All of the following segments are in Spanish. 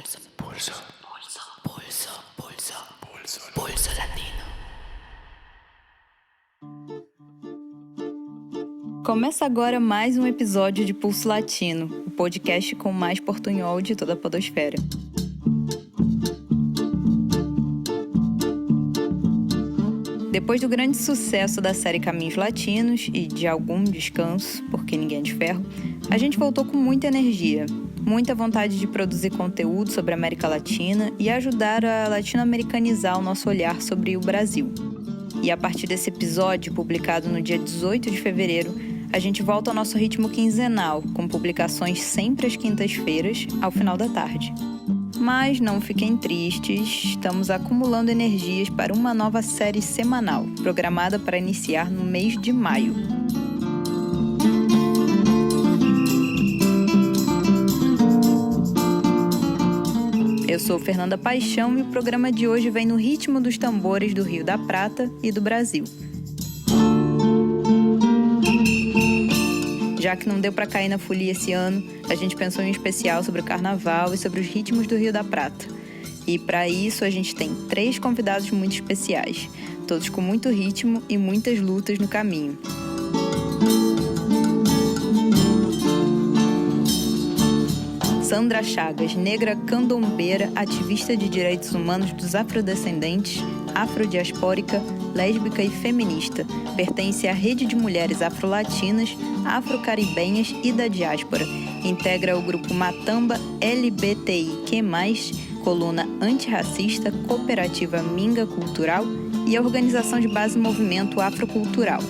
Pulso Latino. Começa agora mais um episódio de Pulso Latino, o podcast com mais portunhol de toda a podosfera. Depois do grande sucesso da série Caminhos Latinos e de algum descanso, porque ninguém é de ferro, a gente voltou com muita energia, muita vontade de produzir conteúdo sobre a América Latina e ajudar a latino-americanizar o nosso olhar sobre o Brasil. E a partir desse episódio, publicado no dia 18 de fevereiro, a gente volta ao nosso ritmo quinzenal, com publicações sempre às quintas-feiras, ao final da tarde. Mas não fiquem tristes, estamos acumulando energias para uma nova série semanal, programada para iniciar no mês de maio. Eu sou Fernanda Paixão e o programa de hoje vem no ritmo dos tambores do Rio da Prata e do Brasil. Já que não deu para cair na folia esse ano, a gente pensou em um especial sobre o carnaval e sobre os ritmos do Rio da Prata. E para isso a gente tem 3 convidados muito especiais, todos com muito ritmo e muitas lutas no caminho. Sandra Chagas, negra candombeira, ativista de direitos humanos dos afrodescendentes, afrodiaspórica, lésbica e feminista. Pertence à rede de mulheres afrolatinas, afrocaribenhas e da diáspora. Integra o grupo Matamba LBTIQ+, coluna antirracista, cooperativa Minga Cultural e a organização de base Movimento Afrocultural.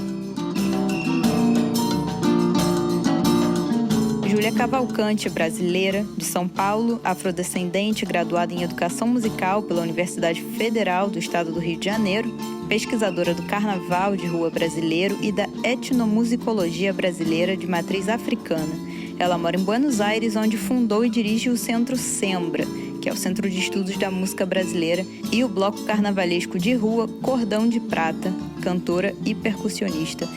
Júlia Cavalcante, brasileira, de São Paulo, afrodescendente, graduada em Educação Musical pela Universidade Federal do Estado do Rio de Janeiro, pesquisadora do Carnaval de Rua brasileiro e da etnomusicologia brasileira de matriz africana. Ela mora em Buenos Aires, onde fundou e dirige o Centro Sembra, que é o Centro de Estudos da Música Brasileira, e o bloco carnavalesco de rua Cordão de Prata, cantora e percussionista.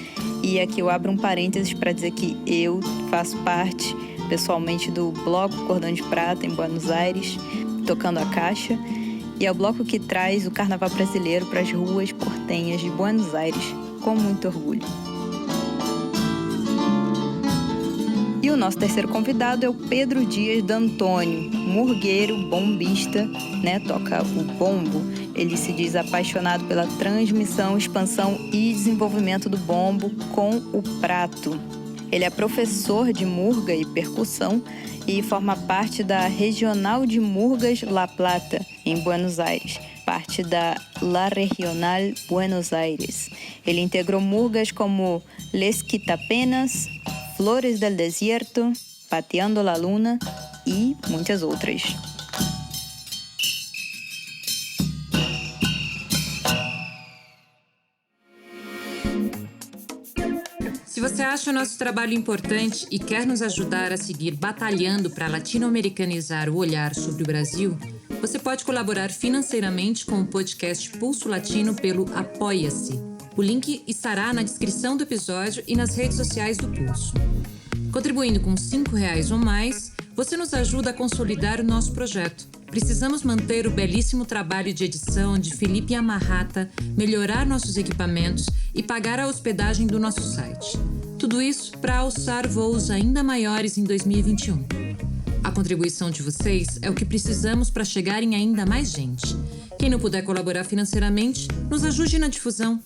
E aqui eu abro um parênteses para dizer que eu faço parte, pessoalmente, do bloco Cordão de Prata, em Buenos Aires, tocando a caixa. E é o bloco que traz o carnaval brasileiro para as ruas portenhas de Buenos Aires, com muito orgulho. E o nosso terceiro convidado é o Pedro Dias D'Antônio, murgueiro, bombista, toca o bombo. Ele se diz apaixonado pela transmissão, expansão e desenvolvimento do bombo com o prato. Ele é professor de murga e percussão e forma parte da Regional de Murgas La Plata, em Buenos Aires, parte da La Regional Buenos Aires. Ele integrou murgas como Les Quitapenas, Flores del Desierto, Pateando la Luna e muitas outras. Se você acha o nosso trabalho importante e quer nos ajudar a seguir batalhando para latino-americanizar o olhar sobre o Brasil, você pode colaborar financeiramente com o podcast Pulso Latino pelo Apoia-se. O link estará na descrição do episódio e nas redes sociais do Pulso. Contribuindo com R$5 ou mais, você nos ajuda a consolidar o nosso projeto. Precisamos manter o belíssimo trabalho de edição de Felipe Amarrata, melhorar nossos equipamentos e pagar a hospedagem do nosso site. Tudo isso para alçar voos ainda maiores em 2021. A contribuição de vocês é o que precisamos para chegar em ainda mais gente. Quem não puder colaborar financeiramente, nos ajude na difusão.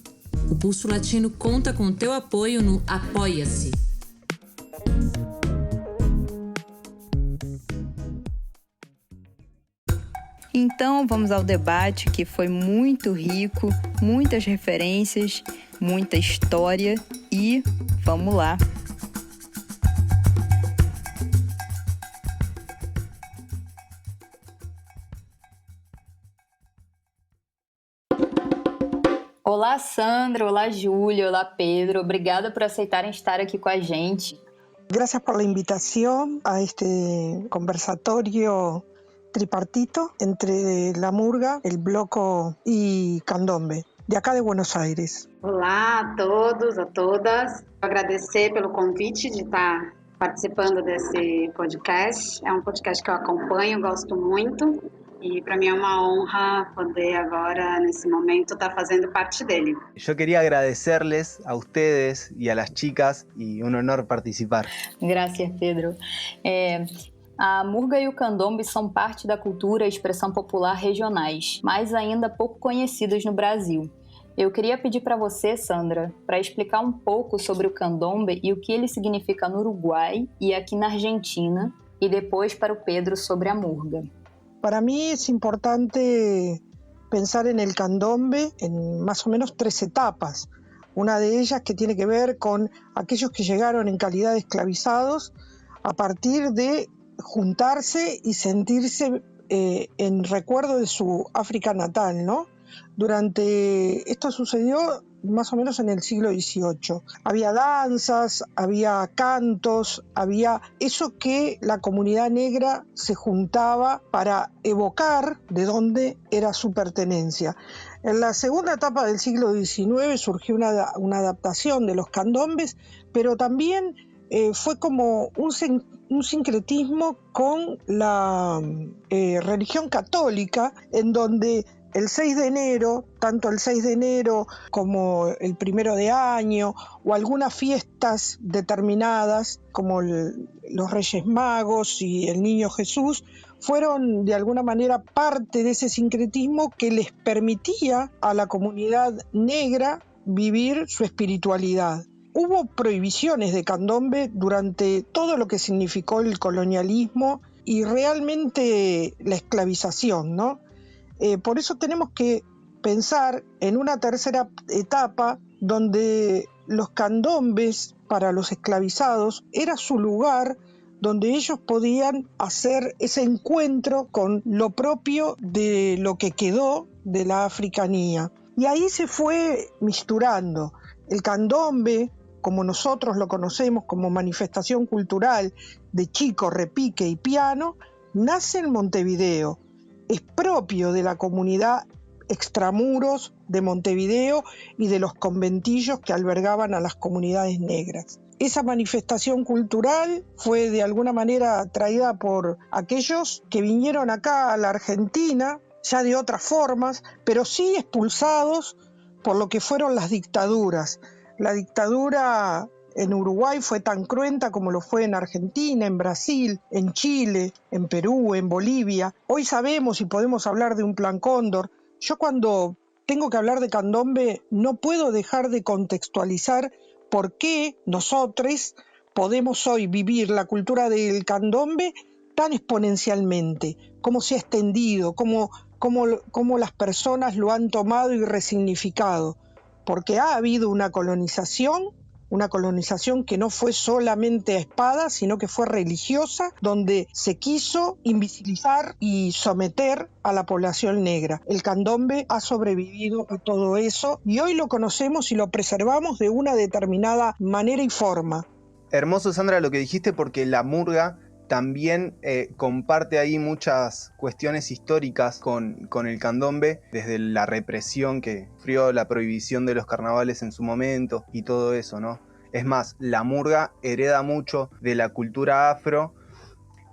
O Pulso Latino conta com o teu apoio no Apoia-se. Então vamos ao debate, que foi muito rico, muitas referências, muita história e vamos lá. Olá, Sandra, olá, Júlia, olá, Pedro. Obrigada por aceitarem estar aqui com a gente. Gracias por la invitación a este conversatorio tripartito entre la murga, el bloco y candombe, de acá de Buenos Aires. Olá a todos, a todas. Agradecer pelo convite de estar participando desse podcast. É um podcast que eu acompanho, gosto muito. E para mí es una honra poder ahora, en este momento, estar fazendo parte dele. Yo quería agradecerles a ustedes y a las chicas y un honor participar. Gracias, Pedro. A murga e o candombe são parte da cultura e expressão popular regionais, mas ainda pouco conhecidas no Brasil. Eu queria pedir para você, Sandra, para explicar um pouco sobre o candombe e o que ele significa no Uruguai e aqui na Argentina, e depois para o Pedro sobre a murga. Para mí es importante pensar en el candombe en más o menos 3 etapas. Una de ellas que tiene que ver con aquellos que llegaron en calidad de esclavizados a partir de juntarse y sentirse en recuerdo de su África natal, ¿no? Esto sucedió más o menos en el siglo XVIII. Había danzas, había cantos, había eso que la comunidad negra se juntaba para evocar de dónde era su pertenencia. En la segunda etapa del siglo XIX surgió una adaptación de los candombes, pero también fue como un sincretismo con la religión católica, en donde el 6 de enero, tanto el 6 de enero como el 1 de año, o algunas fiestas determinadas como los Reyes Magos y el Niño Jesús, fueron de alguna manera parte de ese sincretismo que les permitía a la comunidad negra vivir su espiritualidad. Hubo prohibiciones de candombe durante todo lo que significó el colonialismo y realmente la esclavización, ¿no? Por eso tenemos que pensar en una tercera etapa donde los candombes para los esclavizados era su lugar donde ellos podían hacer ese encuentro con lo propio de lo que quedó de la africanía. Y ahí se fue misturando el candombe, como nosotros lo conocemos como manifestación cultural de chico, repique y piano, nace en Montevideo. Es propio de la comunidad extramuros de Montevideo y de los conventillos que albergaban a las comunidades negras. Esa manifestación cultural fue de alguna manera traída por aquellos que vinieron acá a la Argentina, ya de otras formas, pero sí expulsados por lo que fueron las dictaduras. La dictadura en Uruguay fue tan cruenta como lo fue en Argentina, en Brasil, en Chile, en Perú, en Bolivia. Hoy sabemos y podemos hablar de un Plan Cóndor. Yo cuando tengo que hablar de candombe no puedo dejar de contextualizar por qué nosotros podemos hoy vivir la cultura del candombe tan exponencialmente, cómo se ha extendido, cómo las personas lo han tomado y resignificado. Porque ha habido una colonización que no fue solamente a espada, sino que fue religiosa, donde se quiso invisibilizar y someter a la población negra. El candombe ha sobrevivido a todo eso y hoy lo conocemos y lo preservamos de una determinada manera y forma. Hermoso, Sandra, lo que dijiste, porque la murga también comparte ahí muchas cuestiones históricas con el candombe, desde la represión que sufrió, la prohibición de los carnavales en su momento y todo eso, ¿no? Es más, la murga hereda mucho de la cultura afro.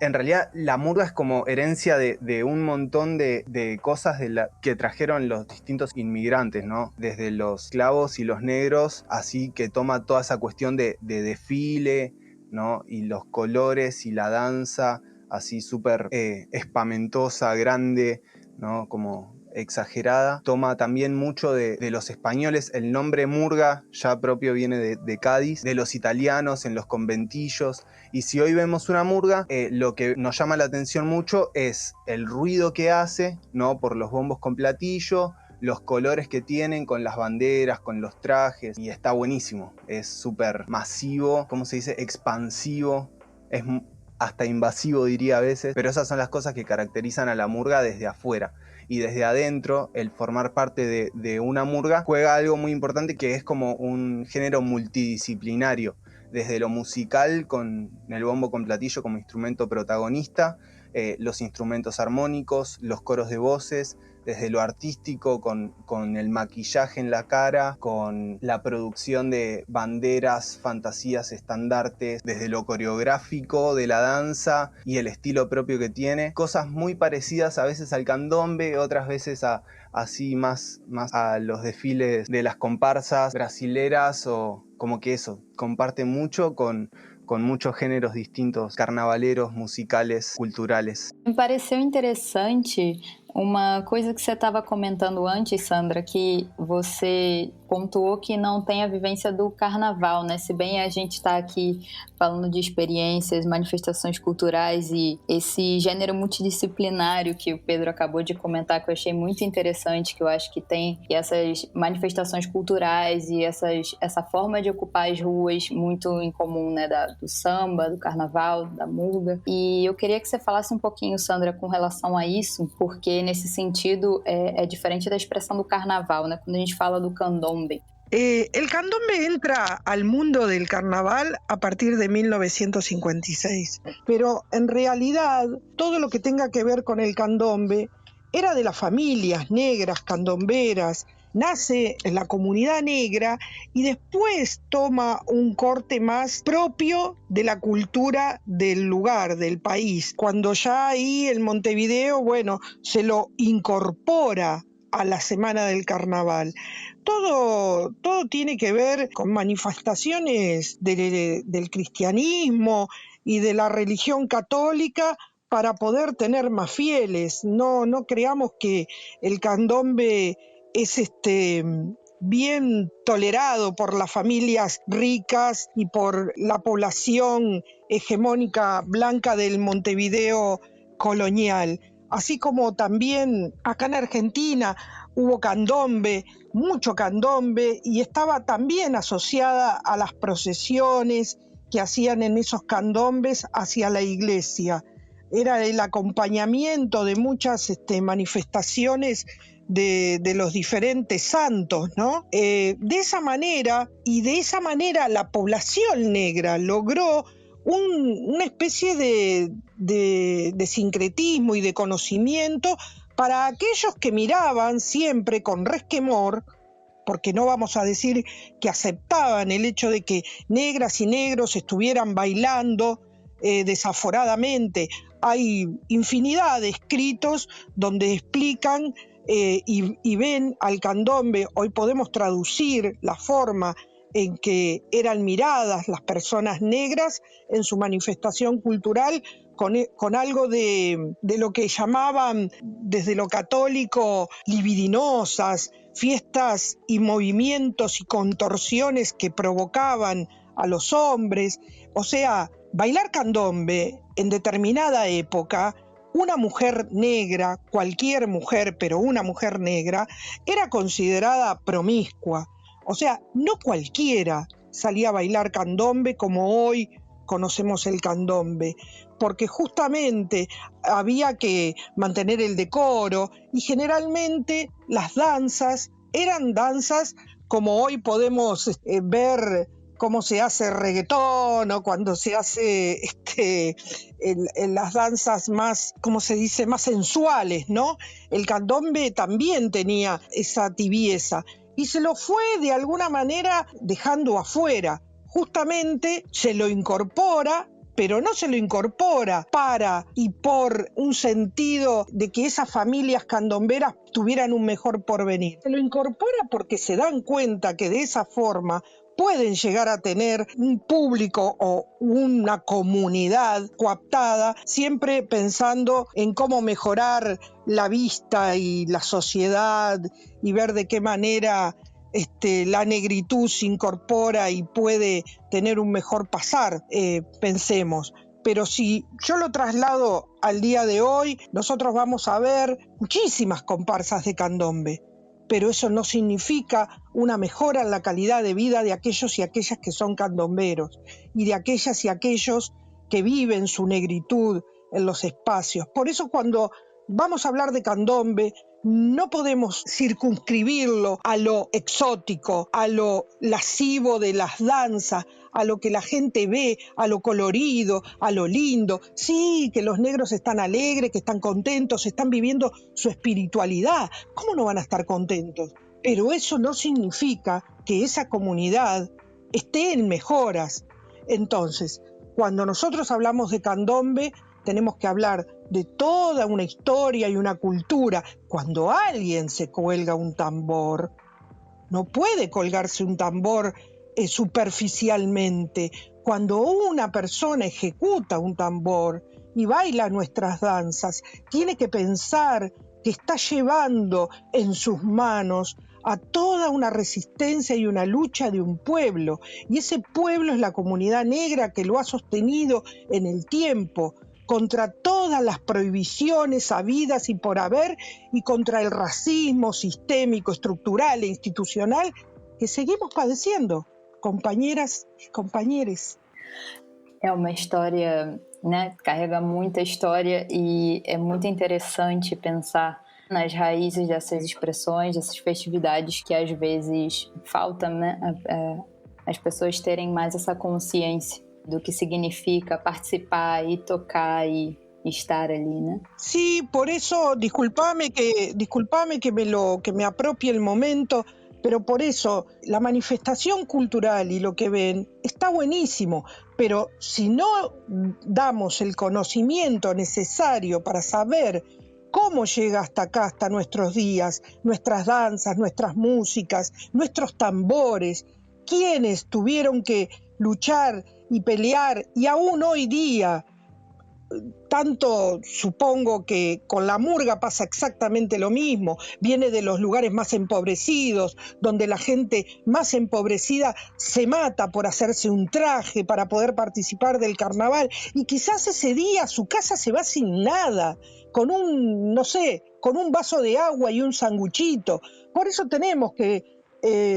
En realidad, la murga es como herencia de un montón de cosas que trajeron los distintos inmigrantes, ¿no? Desde los esclavos y los negros, así que toma toda esa cuestión de desfile, ¿no? Y los colores y la danza así súper espamentosa, grande, ¿no? Como exagerada. Toma también mucho de los españoles. El nombre murga ya propio viene de Cádiz, de los italianos en los conventillos. Y si hoy vemos una murga, lo que nos llama la atención mucho es el ruido que hace, ¿no? Por los bombos con platillo, los colores que tienen con las banderas, con los trajes, y está buenísimo. Es súper masivo, ¿cómo se dice? Expansivo, es hasta invasivo diría a veces, pero esas son las cosas que caracterizan a la murga desde afuera. Y desde adentro, el formar parte de una murga juega algo muy importante, que es como un género multidisciplinario, desde lo musical con el bombo con platillo como instrumento protagonista, los instrumentos armónicos, los coros de voces, desde lo artístico con el maquillaje en la cara, con la producción de banderas, fantasías, estandartes, desde lo coreográfico de la danza y el estilo propio que tiene. Cosas muy parecidas a veces al candombe, otras veces así más a los desfiles de las comparsas brasileras, o como que eso, comparte mucho con muchos géneros distintos, carnavaleros, musicales, culturales. Me pareceu interessante uma coisa que você estava comentando antes, Sandra, que você pontuou que não tem a vivência do carnaval, né? Se bem a gente está aqui falando de experiências, manifestações culturais e esse gênero multidisciplinário que o Pedro acabou de comentar, que eu achei muito interessante, que eu acho que tem essas manifestações culturais e essa forma de ocupar as ruas muito em comum, né? Do samba, do carnaval, da murga. E eu queria que você falasse um pouquinho, Sandra, com relação a isso, porque nesse sentido é diferente da expressão do carnaval, né? Quando a gente fala do candombe. El candombe entra al mundo del carnaval a partir de 1956, pero en realidad todo lo que tenga que ver con el candombe era de las familias negras candomberas, nace en la comunidad negra y después toma un corte más propio de la cultura del lugar, del país. Cuando ya ahí en Montevideo, bueno, se lo incorpora a la Semana del Carnaval. Todo tiene que ver con manifestaciones del cristianismo y de la religión católica para poder tener más fieles. No creamos que el candombe es bien tolerado por las familias ricas y por la población hegemónica blanca del Montevideo colonial. Así como también acá en Argentina hubo candombe, mucho candombe, y estaba también asociada a las procesiones que hacían en esos candombes hacia la iglesia. Era el acompañamiento de muchas manifestaciones de los diferentes santos, ¿no? De esa manera la población negra logró una especie de sincretismo y de conocimiento para aquellos que miraban siempre con resquemor, porque no vamos a decir que aceptaban el hecho de que negras y negros estuvieran bailando desaforadamente. Hay infinidad de escritos donde explican y ven al candombe. Hoy podemos traducir la forma en que eran miradas las personas negras en su manifestación cultural con algo de lo que llamaban desde lo católico libidinosas, fiestas y movimientos y contorsiones que provocaban a los hombres. O sea, bailar candombe en determinada época, una mujer negra, cualquier mujer, pero una mujer negra, era considerada promiscua. O sea, no cualquiera salía a bailar candombe como hoy conocemos el candombe, porque justamente había que mantener el decoro y generalmente las danzas eran danzas como hoy podemos ver cómo se hace reggaetón o cuando se hace en las danzas más, ¿cómo se dice?, más sensuales, ¿no? El candombe también tenía esa tibieza y se lo fue de alguna manera dejando afuera. Justamente se lo incorpora, pero no se lo incorpora para y por un sentido de que esas familias candomberas tuvieran un mejor porvenir. Se lo incorpora porque se dan cuenta que de esa forma pueden llegar a tener un público o una comunidad coaptada, siempre pensando en cómo mejorar la vista y la sociedad y ver de qué manera la negritud se incorpora y puede tener un mejor pasar, pensemos. Pero si yo lo traslado al día de hoy, nosotros vamos a ver muchísimas comparsas de candombe, pero eso no significa una mejora en la calidad de vida de aquellos y aquellas que son candomberos y de aquellas y aquellos que viven su negritud en los espacios. Por eso cuando vamos a hablar de candombe, no podemos circunscribirlo a lo exótico, a lo lascivo de las danzas, a lo que la gente ve, a lo colorido, a lo lindo. Sí, que los negros están alegres, que están contentos, están viviendo su espiritualidad. ¿Cómo no van a estar contentos? Pero eso no significa que esa comunidad esté en mejoras. Entonces, cuando nosotros hablamos de candombe, tenemos que hablar de toda una historia y una cultura. Cuando alguien se cuelga un tambor, no puede colgarse un tambor superficialmente. Cuando una persona ejecuta un tambor y baila nuestras danzas, tiene que pensar que está llevando en sus manos a toda una resistencia y una lucha de un pueblo. Y ese pueblo es la comunidad negra que lo ha sostenido en el tiempo, contra todas las prohibiciones habidas y por haber, y contra el racismo sistémico, estructural e institucional que seguimos padeciendo, compañeras y compañeros. É uma história, né, carrega muita história e é muito interessante pensar nas raízes dessas expressões, dessas festividades que às vezes falta, né, as pessoas terem mais essa consciência do que significa participar y tocar y estar allí, ¿no? Sí, por eso, disculpame que me apropie el momento, pero por eso la manifestación cultural y lo que ven está buenísimo, pero si no damos el conocimiento necesario para saber cómo llega hasta acá, hasta nuestros días, nuestras danzas, nuestras músicas, nuestros tambores, quienes tuvieron que luchar y pelear, y aún hoy día, tanto supongo que con la murga pasa exactamente lo mismo, viene de los lugares más empobrecidos, donde la gente más empobrecida se mata por hacerse un traje para poder participar del carnaval, y quizás ese día a su casa se va sin nada, con un vaso de agua y un sanguchito. Por eso tenemos que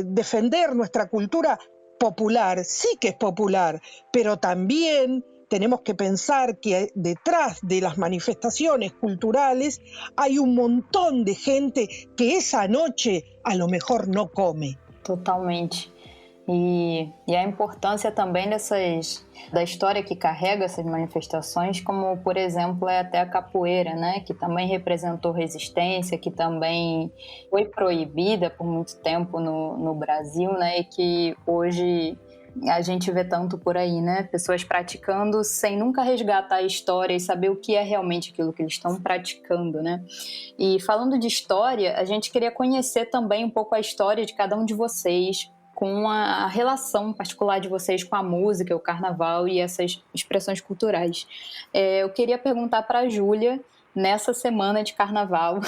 defender nuestra cultura popular, sí que es popular, pero también tenemos que pensar que detrás de las manifestaciones culturales hay un montón de gente que esa noche a lo mejor no come. Totalmente. E a importância também da história que carrega essas manifestações, como, por exemplo, é até a capoeira, né? Que também representou resistência, que também foi proibida por muito tempo no Brasil, né? E que hoje a gente vê tanto por aí, né? Pessoas praticando sem nunca resgatar a história e saber o que é realmente aquilo que eles estão praticando, né? E falando de história, a gente queria conhecer também um pouco a história de cada um de vocês, com a relação particular de vocês com a música, o carnaval e essas expressões culturais. Eu queria perguntar para a Júlia, nessa semana de carnaval,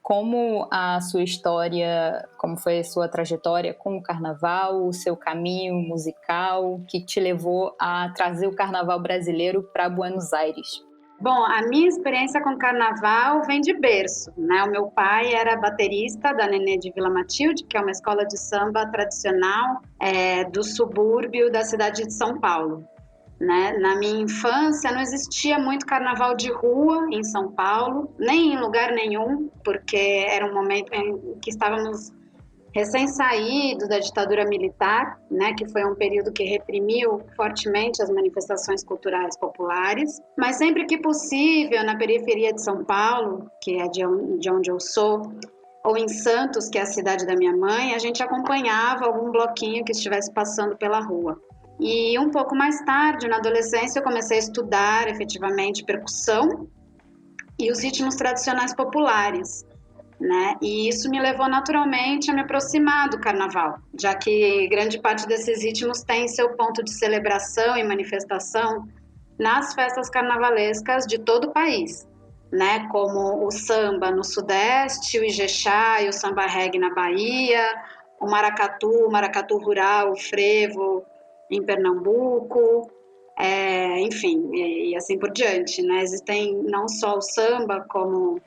como a sua história, como foi a sua trajetória com o carnaval, o seu caminho musical, que te levou a trazer o carnaval brasileiro para Buenos Aires. Bom, a minha experiência com carnaval vem de berço, né? O meu pai era baterista da Nenê de Vila Matilde, que é uma escola de samba tradicional do subúrbio da cidade de São Paulo, né? Na minha infância não existia muito carnaval de rua em São Paulo, nem em lugar nenhum, porque era um momento em que estávamos recém-saído da ditadura militar, né, que foi um período que reprimiu fortemente as manifestações culturais populares, mas sempre que possível, na periferia de São Paulo, que é de onde eu sou, ou em Santos, que é a cidade da minha mãe, a gente acompanhava algum bloquinho que estivesse passando pela rua. E um pouco mais tarde, na adolescência, eu comecei a estudar efetivamente percussão e os ritmos tradicionais populares, né? E isso me levou naturalmente a me aproximar do carnaval, já que grande parte desses ritmos tem seu ponto de celebração e manifestação nas festas carnavalescas de todo o país, né? Como o samba no Sudeste, o Ijexá e o samba reggae na Bahia, o maracatu rural, o frevo em Pernambuco, enfim, e assim por diante, né? Existem não só o samba, como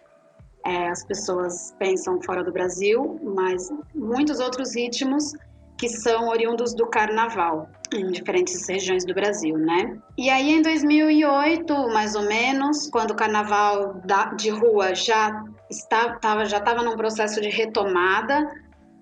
as pessoas pensam fora do Brasil, mas muitos outros ritmos que são oriundos do carnaval em diferentes regiões do Brasil, né? E aí em 2008, mais ou menos, quando o carnaval de rua já estava num processo de retomada,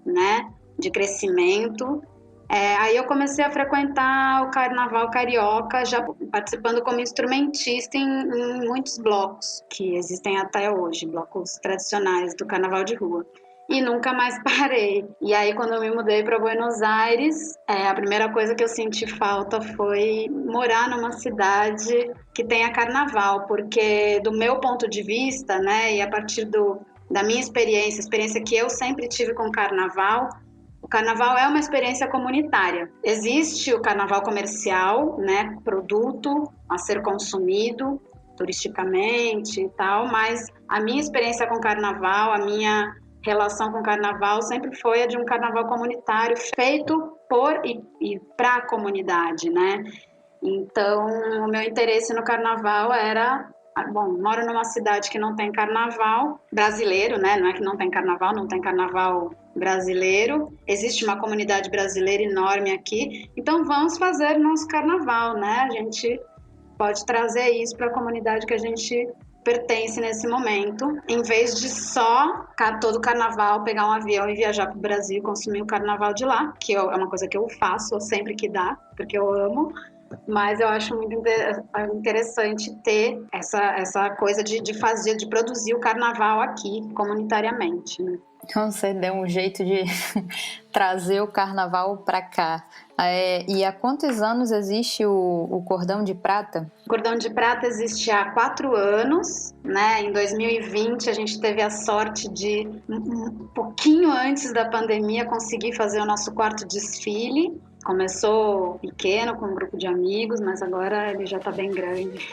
né, de crescimento, Aí eu comecei a frequentar o Carnaval Carioca, já participando como instrumentista em muitos blocos que existem até hoje, blocos tradicionais do Carnaval de Rua. E nunca mais parei. E aí, quando eu me mudei para Buenos Aires, a primeira coisa que eu senti falta foi morar numa cidade que tenha carnaval, porque do meu ponto de vista, né, e a partir da minha experiência que eu sempre tive com carnaval, o carnaval é uma experiência comunitária. Existe o carnaval comercial, né, produto a ser consumido turisticamente e tal, mas a minha experiência com carnaval, a minha relação com carnaval sempre foi a de um carnaval comunitário feito por e para a comunidade, né? Então, o meu interesse no carnaval era, bom, moro numa cidade que não tem carnaval brasileiro, né? Não é que não tem carnaval brasileiro. Existe uma comunidade brasileira enorme aqui, então vamos fazer nosso carnaval, né? A gente pode trazer isso para a comunidade que a gente pertence nesse momento, em vez de só todo carnaval pegar um avião e viajar para o Brasil e consumir o carnaval de lá, que é uma coisa que eu faço sempre que dá, porque eu amo. Mas eu acho muito interessante ter essa coisa de fazer, de produzir o carnaval aqui comunitariamente, né? Então você deu um jeito de trazer o carnaval para cá. E há quantos anos existe o Cordão de Prata? O Cordão de Prata existe há 4 anos, né? Em 2020 a gente teve a sorte de, um pouquinho antes da pandemia, conseguir fazer o nosso 4º desfile. Começou pequeno, com um grupo de amigos, mas agora ele já está bem grande.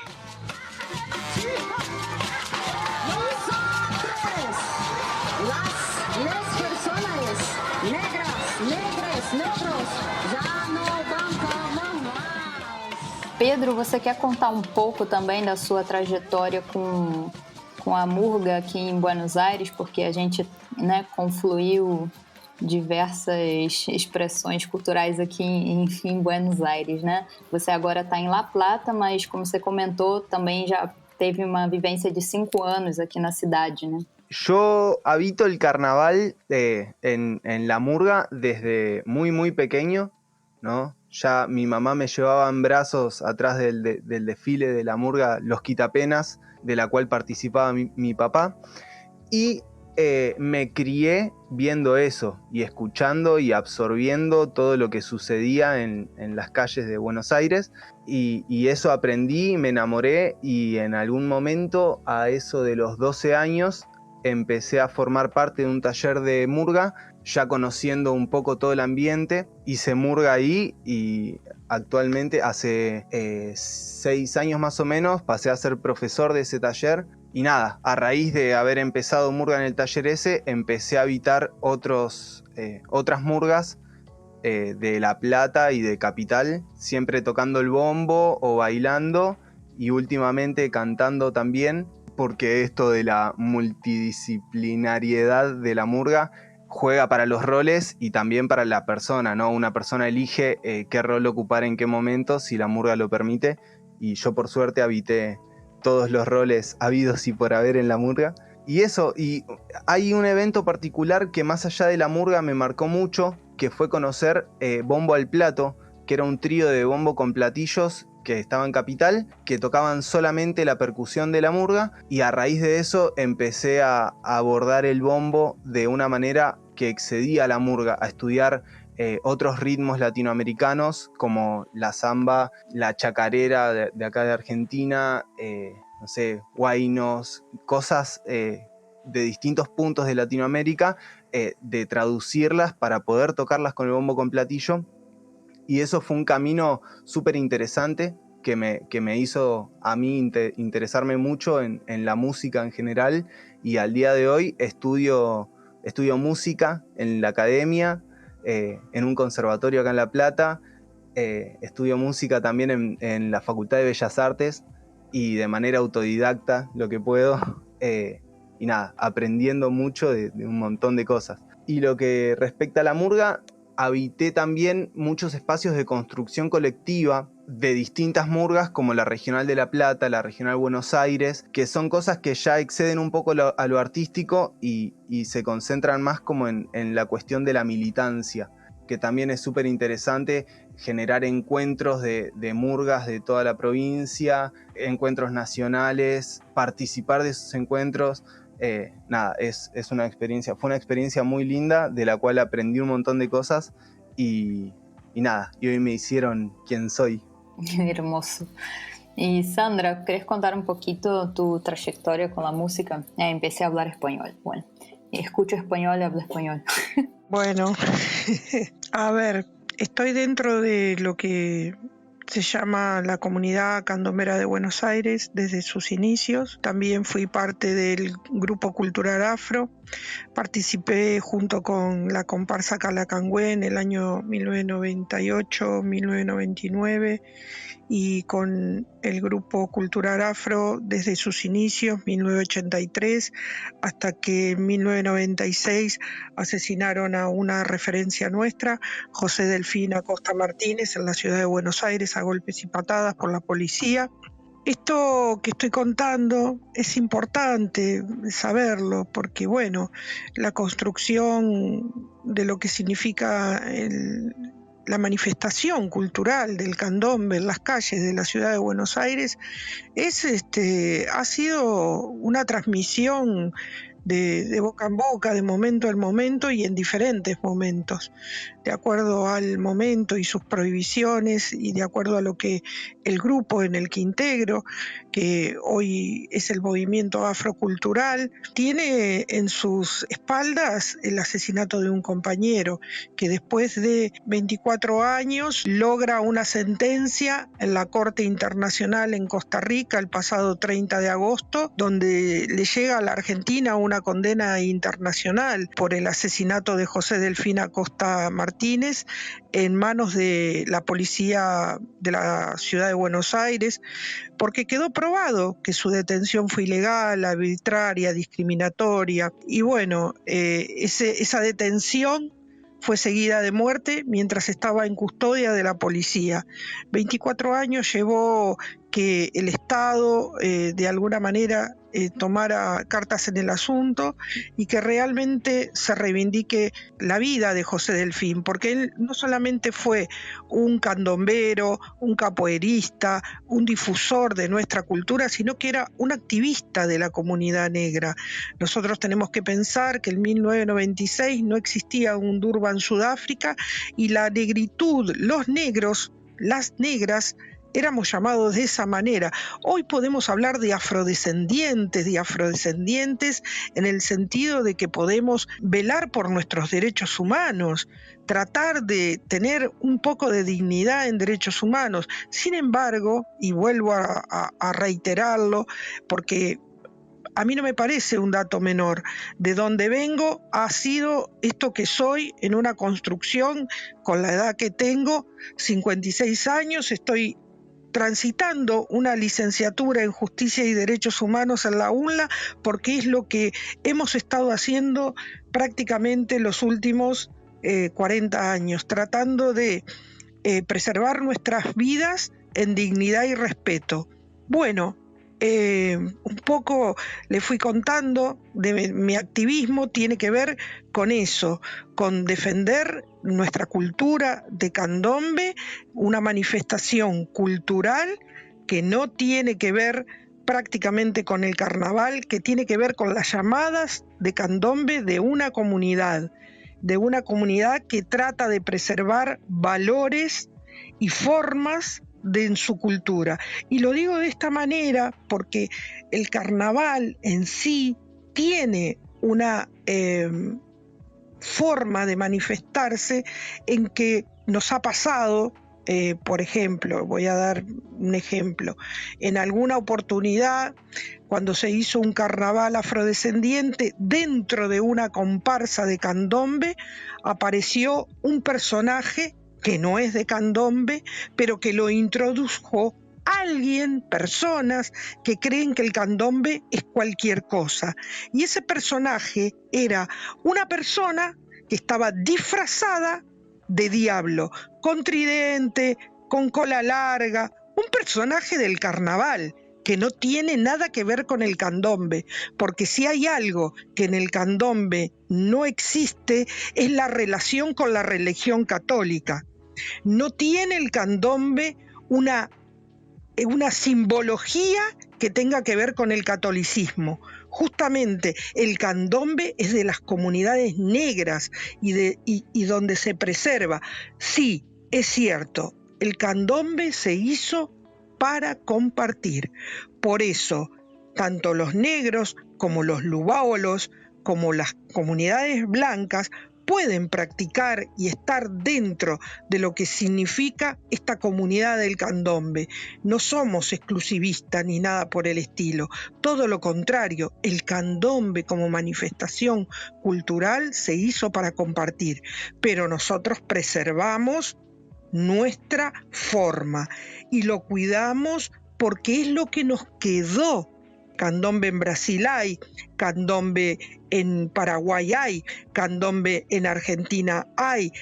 Pedro, você quer contar um pouco também da sua trajetória com a Murga aqui em Buenos Aires? Porque a gente, né, confluiu diversas expressões culturais aqui em Buenos Aires, né? Você agora está em La Plata, mas como você comentou, também já teve uma vivência de 5 anos aqui na cidade, né? Yo habito el carnaval en La Murga desde muy, muy pequeño, ¿no? Ya mi mamá me llevaba en brazos atrás del desfile de La Murga, Los Quitapenas, de la cual participaba mi papá. Y me crié viendo eso y escuchando y absorbiendo todo lo que sucedía en las calles de Buenos Aires. Y eso aprendí, me enamoré y en algún momento, a eso de los 12 años, empecé a formar parte de un taller de murga, ya conociendo un poco todo el ambiente. Hice murga ahí y actualmente hace 6 años más o menos pasé a ser profesor de ese taller. Y nada, a raíz de haber empezado murga en el taller ese, empecé a habitar otras murgas de La Plata y de Capital, siempre tocando el bombo o bailando y últimamente cantando también, porque esto de la multidisciplinariedad de la murga juega para los roles y también para la persona, ¿no? Una persona elige qué rol ocupar en qué momento, si la murga lo permite, y yo por suerte habité todos los roles habidos y por haber en la murga. Y eso, y hay un evento particular que más allá de la murga me marcó mucho, que fue conocer Bombo al Plato, que era un trío de bombo con platillos que estaba en Capital, que tocaban solamente la percusión de la murga, y a raíz de eso empecé a abordar el bombo de una manera que excedía a la murga, a estudiar otros ritmos latinoamericanos como la samba, la chacarera de acá de Argentina, no sé, huaynos, cosas de distintos puntos de Latinoamérica, de traducirlas para poder tocarlas con el bombo con platillo. Y eso fue un camino súper interesante que me hizo a mí interesarme mucho en la música en general, y al día de hoy estudio música en la academia, en un conservatorio acá en La Plata, estudio música también en la Facultad de Bellas Artes y de manera autodidacta lo que puedo, y nada, aprendiendo mucho de un montón de cosas. Y lo que respecta a la murga, habité también muchos espacios de construcción colectiva de distintas murgas, como la Regional de La Plata, la Regional Buenos Aires, que son cosas que ya exceden un poco a lo artístico y se concentran más como en la cuestión de la militancia. que también es súper interesante, generar encuentros de murgas de toda la provincia, encuentros nacionales, participar de esos encuentros. Nada, fue una experiencia muy linda, de la cual aprendí un montón de cosas y nada, y hoy me hicieron quien soy. Hermoso. Y Sandra, ¿querés contar un poquito tu trayectoria con la música? Empecé a hablar español. Bueno, escucho español y hablo español. Bueno, a ver, estoy dentro de lo que se llama la Comunidad Candombera de Buenos Aires desde sus inicios. También fui parte del Grupo Cultural Afro. Participé junto con la comparsa Calacangüe en el año 1998-1999 y con el Grupo Cultural Afro desde sus inicios, 1983, hasta que en 1996 asesinaron a una referencia nuestra, José Delfín Acosta Martínez, en la ciudad de Buenos Aires, a golpes y patadas por la policía. Esto que estoy contando es importante saberlo porque, bueno, la construcción de lo que significa la manifestación cultural del candombe en las calles de la ciudad de Buenos Aires ha sido una transmisión de boca en boca, de momento en momento y en diferentes momentos, de acuerdo al momento y sus prohibiciones y de acuerdo a lo que el grupo en el que integro, que hoy es el movimiento afrocultural, tiene en sus espaldas el asesinato de un compañero que después de 24 años logra una sentencia en la Corte Internacional en Costa Rica el pasado 30 de agosto, donde le llega a la Argentina una condena internacional por el asesinato de José Delfín Acosta Martínez en manos de la policía de la ciudad de Buenos Aires, porque quedó probado que su detención fue ilegal, arbitraria, discriminatoria, y bueno, esa detención fue seguida de muerte mientras estaba en custodia de la policía. 24 años llevó que el Estado de alguna manera tomara cartas en el asunto y que realmente se reivindique la vida de José Delfín, porque él no solamente fue un candombero, un capoeirista, un difusor de nuestra cultura, sino que era un activista de la comunidad negra. Nosotros tenemos que pensar que en 1996 no existía un Durban Sudáfrica y la negritud, los negros, las negras, éramos llamados de esa manera. Hoy podemos hablar de afrodescendientes en el sentido de que podemos velar por nuestros derechos humanos, tratar de tener un poco de dignidad en derechos humanos. Sin embargo, y vuelvo a reiterarlo, porque a mí no me parece un dato menor, de donde vengo ha sido esto que soy en una construcción con la edad que tengo, 56 años, estoy transitando una licenciatura en Justicia y Derechos Humanos en la UNLA, porque es lo que hemos estado haciendo prácticamente los últimos 40 años, tratando de preservar nuestras vidas en dignidad y respeto. Bueno, un poco le fui contando de mi activismo, tiene que ver con eso, con defender nuestra cultura de candombe, una manifestación cultural que no tiene que ver prácticamente con el carnaval, que tiene que ver con las llamadas de candombe de una comunidad que trata de preservar valores y formas en su cultura. Y lo digo de esta manera porque el carnaval en sí tiene una forma de manifestarse en que nos ha pasado, por ejemplo, voy a dar un ejemplo, en alguna oportunidad cuando se hizo un carnaval afrodescendiente, dentro de una comparsa de candombe apareció un personaje que no es de candombe, pero que lo introdujo alguien, personas que creen que el candombe es cualquier cosa. Y ese personaje era una persona que estaba disfrazada de diablo, con tridente, con cola larga, un personaje del carnaval que no tiene nada que ver con el candombe, porque si hay algo que en el candombe no existe es la relación con la religión católica. No tiene el candombe una simbología que tenga que ver con el catolicismo. Justamente el candombe es de las comunidades negras y donde se preserva. Sí, es cierto, el candombe se hizo para compartir. Por eso, tanto los negros como los lubaolos, como las comunidades blancas, pueden practicar y estar dentro de lo que significa esta comunidad del candombe. No somos exclusivistas ni nada por el estilo. Todo lo contrario, el candombe como manifestación cultural se hizo para compartir, pero nosotros preservamos nuestra forma y lo cuidamos porque es lo que nos quedó. Candombe en Brasil hay, candombe en Paraguay hay, candombe en Argentina hay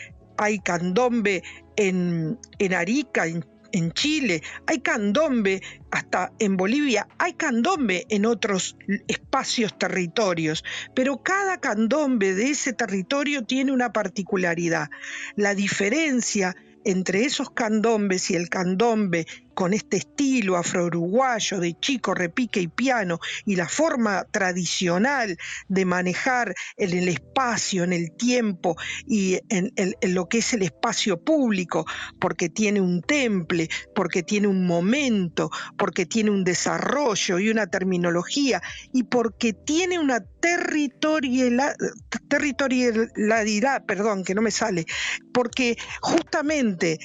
candombe en Arica, en Chile, hay candombe hasta en Bolivia, hay candombe en otros espacios, territorios, pero cada candombe de ese territorio tiene una particularidad. La diferencia entre esos candombes y el candombe con este estilo afro-uruguayo de chico, repique y piano y la forma tradicional de manejar en el espacio, en el tiempo y en lo que es el espacio público, porque tiene un temple, porque tiene un momento, porque tiene un desarrollo y una terminología y porque tiene una territorialidad, que no me sale, porque justamente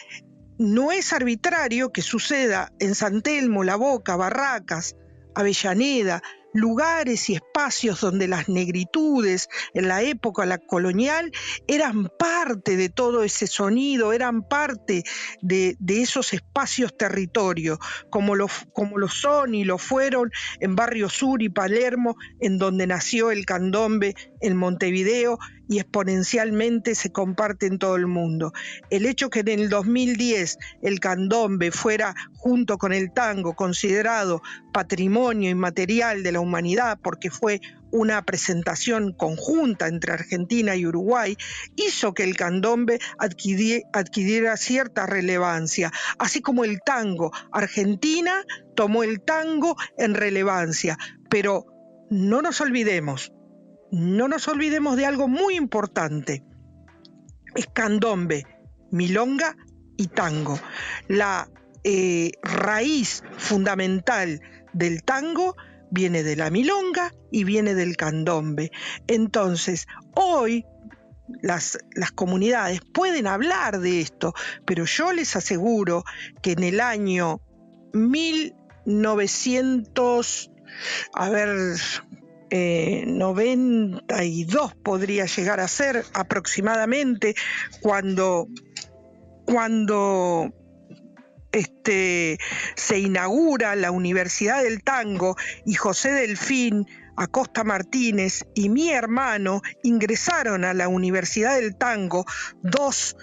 no es arbitrario que suceda en San Telmo, La Boca, Barracas, Avellaneda, lugares y espacios donde las negritudes en la época colonial eran parte de todo ese sonido, eran parte de esos espacios territorios, como lo son y lo fueron en Barrio Sur y Palermo, en donde nació el candombe en Montevideo y exponencialmente se comparte en todo el mundo. El hecho que en el 2010 el candombe fuera, junto con el tango, considerado patrimonio inmaterial de la humanidad porque fue una presentación conjunta entre Argentina y Uruguay, hizo que el candombe adquiriera cierta relevancia, así como el tango. Argentina tomó el tango en relevancia, pero no nos olvidemos de algo muy importante. Es candombe, milonga y tango. La raíz fundamental del tango viene de la milonga y viene del candombe. Entonces, hoy las comunidades pueden hablar de esto, pero yo les aseguro que en el año 92 podría llegar a ser aproximadamente, cuando se inaugura la Universidad del Tango y José Delfín Acosta Martínez y mi hermano ingresaron a la Universidad del Tango, dos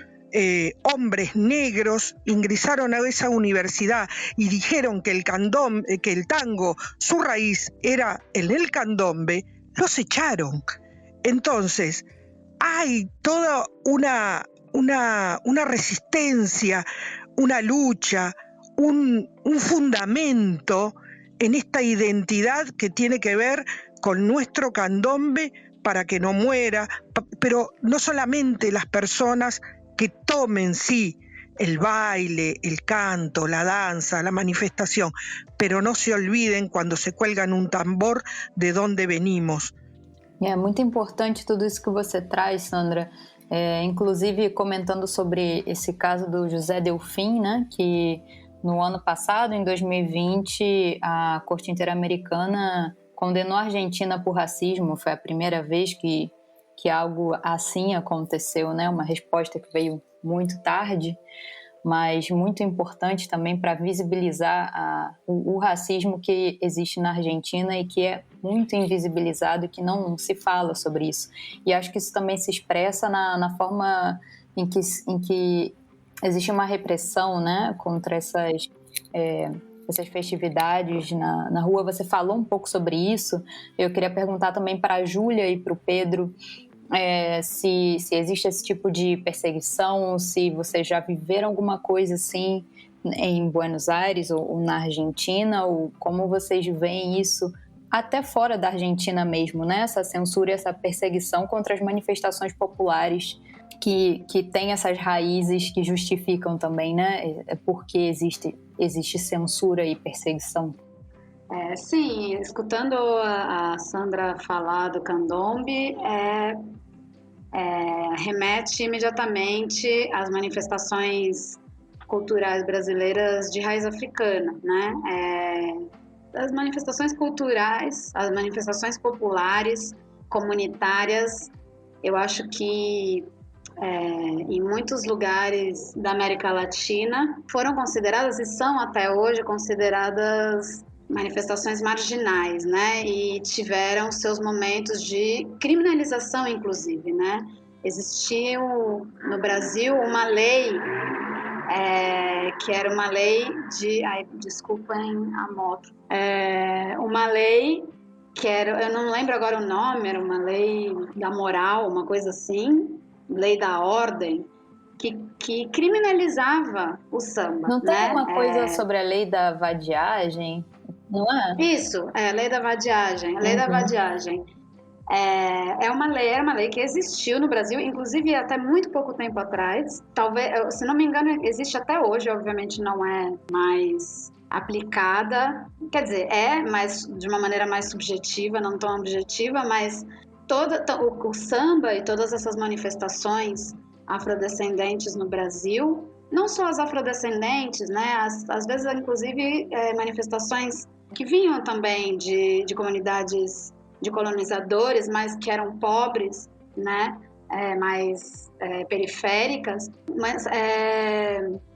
hombres negros ingresaron a esa universidad y dijeron que el tango, su raíz era en el candombe, los echaron. Entonces, hay toda una resistencia, una lucha, un fundamento en esta identidad que tiene que ver con nuestro candombe para que no muera, pero no solamente las personas que tomen, sí, el baile, el canto, la danza, la manifestación, pero no se olviden cuando se cuelgan un tambor de dónde venimos. É muito importante tudo isso que você traz, Sandra. Inclusive comentando sobre esse caso do José Delfim, né, que no ano passado, em 2020, a Corte Interamericana condenou a Argentina por racismo. Foi a primeira vez que algo assim aconteceu, né? Uma resposta que veio muito tarde, mas muito importante também para visibilizar o racismo que existe na Argentina e que é muito invisibilizado e que não se fala sobre isso. E acho que isso também se expressa na forma em que existe uma repressão, né, contra essas essas festividades na rua. Você falou um pouco sobre isso. Eu queria perguntar também para a Júlia e para o Pedro se existe esse tipo de perseguição, se vocês já viveram alguma coisa assim em Buenos Aires ou na Argentina, ou como vocês veem isso até fora da Argentina mesmo, né? Essa censura e essa perseguição contra as manifestações populares que tem essas raízes que justificam também, né? Porque existe censura e perseguição. Sim, escutando a Sandra falar do candombe, remete imediatamente às manifestações culturais brasileiras de raiz africana, né? As manifestações culturais, as manifestações populares, comunitárias, eu acho que em muitos lugares da América Latina foram consideradas e são até hoje consideradas manifestações marginais, né? E tiveram seus momentos de criminalização, inclusive, né? Existiu no Brasil uma lei que era uma lei de... desculpem a moto. Uma lei que era... Eu não lembro agora o nome, era uma lei da moral, uma coisa assim, lei da ordem, que criminalizava o samba. Não tem né? uma coisa sobre a lei da vadiagem, não é? Isso, a lei da vadiagem. A lei da vadiagem. Era uma lei que existiu no Brasil, inclusive até muito pouco tempo atrás. Talvez, se não me engano, existe até hoje, obviamente não é mais aplicada. Quer dizer, mas de uma maneira mais subjetiva, não tão objetiva, mas o samba e todas essas manifestações afrodescendentes no Brasil, não só as afrodescendentes, né? Às vezes, inclusive, manifestações que vinham também de comunidades de colonizadores, mas que eram pobres, né? Mais periféricas, mas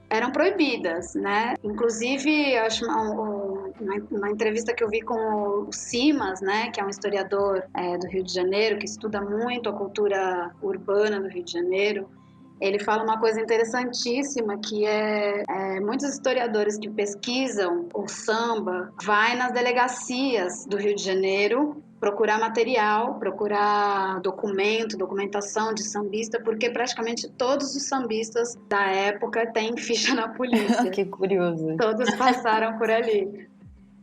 eram proibidas, né? Inclusive, eu acho uma entrevista que eu vi com o Simas, né? Que é um historiador do Rio de Janeiro, que estuda muito a cultura urbana do Rio de Janeiro. Ele fala uma coisa interessantíssima, que muitos historiadores que pesquisam o samba vai nas delegacias do Rio de Janeiro procurar material, procurar documentação de sambista, porque praticamente todos os sambistas da época têm ficha na polícia. Que curioso. Todos passaram por ali.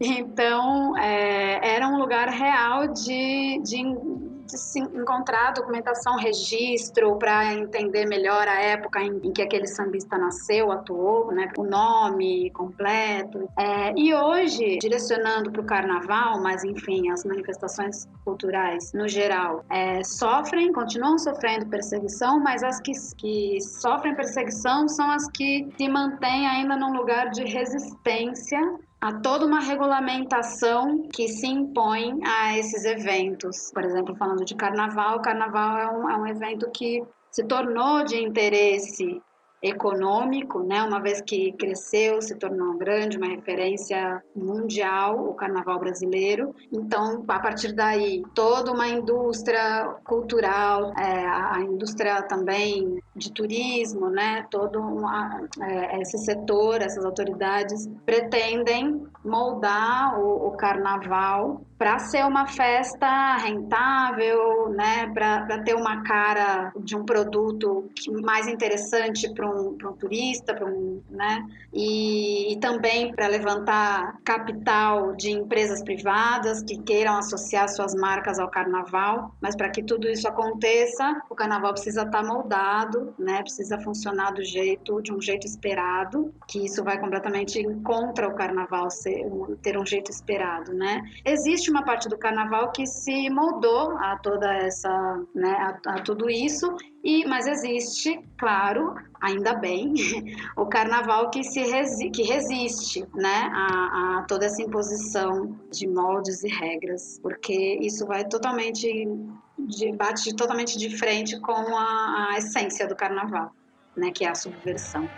Então, era um lugar real de se encontrar documentação, registro, para entender melhor a época em que aquele sambista nasceu, atuou, né? O nome completo. E hoje, direcionando para o carnaval, mas enfim, as manifestações culturais no geral, continuam sofrendo perseguição, mas as que sofrem perseguição são as que se mantêm ainda num lugar de resistência a toda uma regulamentação que se impõe a esses eventos. Por exemplo, falando de carnaval, o carnaval é um evento que se tornou de interesse econômico, né? Uma vez que cresceu, se tornou grande, uma referência mundial, o carnaval brasileiro. Então, a partir daí, toda uma indústria cultural, a indústria também de turismo, né? Todo esse setor, essas autoridades pretendem moldar o carnaval para ser uma festa rentável, né? Para ter uma cara de um produto mais interessante para um turista, né? E também para levantar capital de empresas privadas que queiram associar suas marcas ao carnaval. Mas para que tudo isso aconteça, o carnaval precisa estar moldado, né? Precisa funcionar de um jeito esperado, que isso vai completamente contra o carnaval ter um jeito esperado, né? Existe uma parte do carnaval que se moldou a toda essa, né? A tudo isso. Mas existe, claro, ainda bem, o carnaval que resiste, né, a toda essa imposição de moldes e regras, porque isso vai bate totalmente de frente com a essência do carnaval, né, que é a subversão.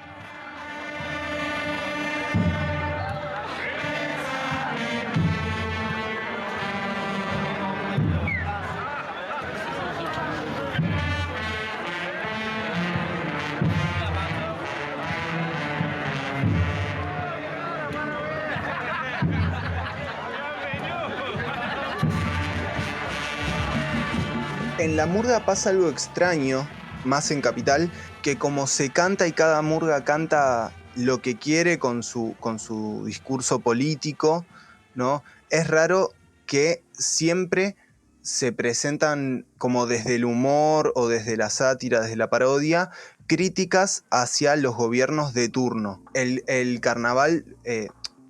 En la murga pasa algo extraño, más en Capital, que como se canta y cada murga canta lo que quiere con su discurso político, ¿no? Es raro que siempre se presentan como desde el humor o desde la sátira, desde la parodia, críticas hacia los gobiernos de turno. El carnaval,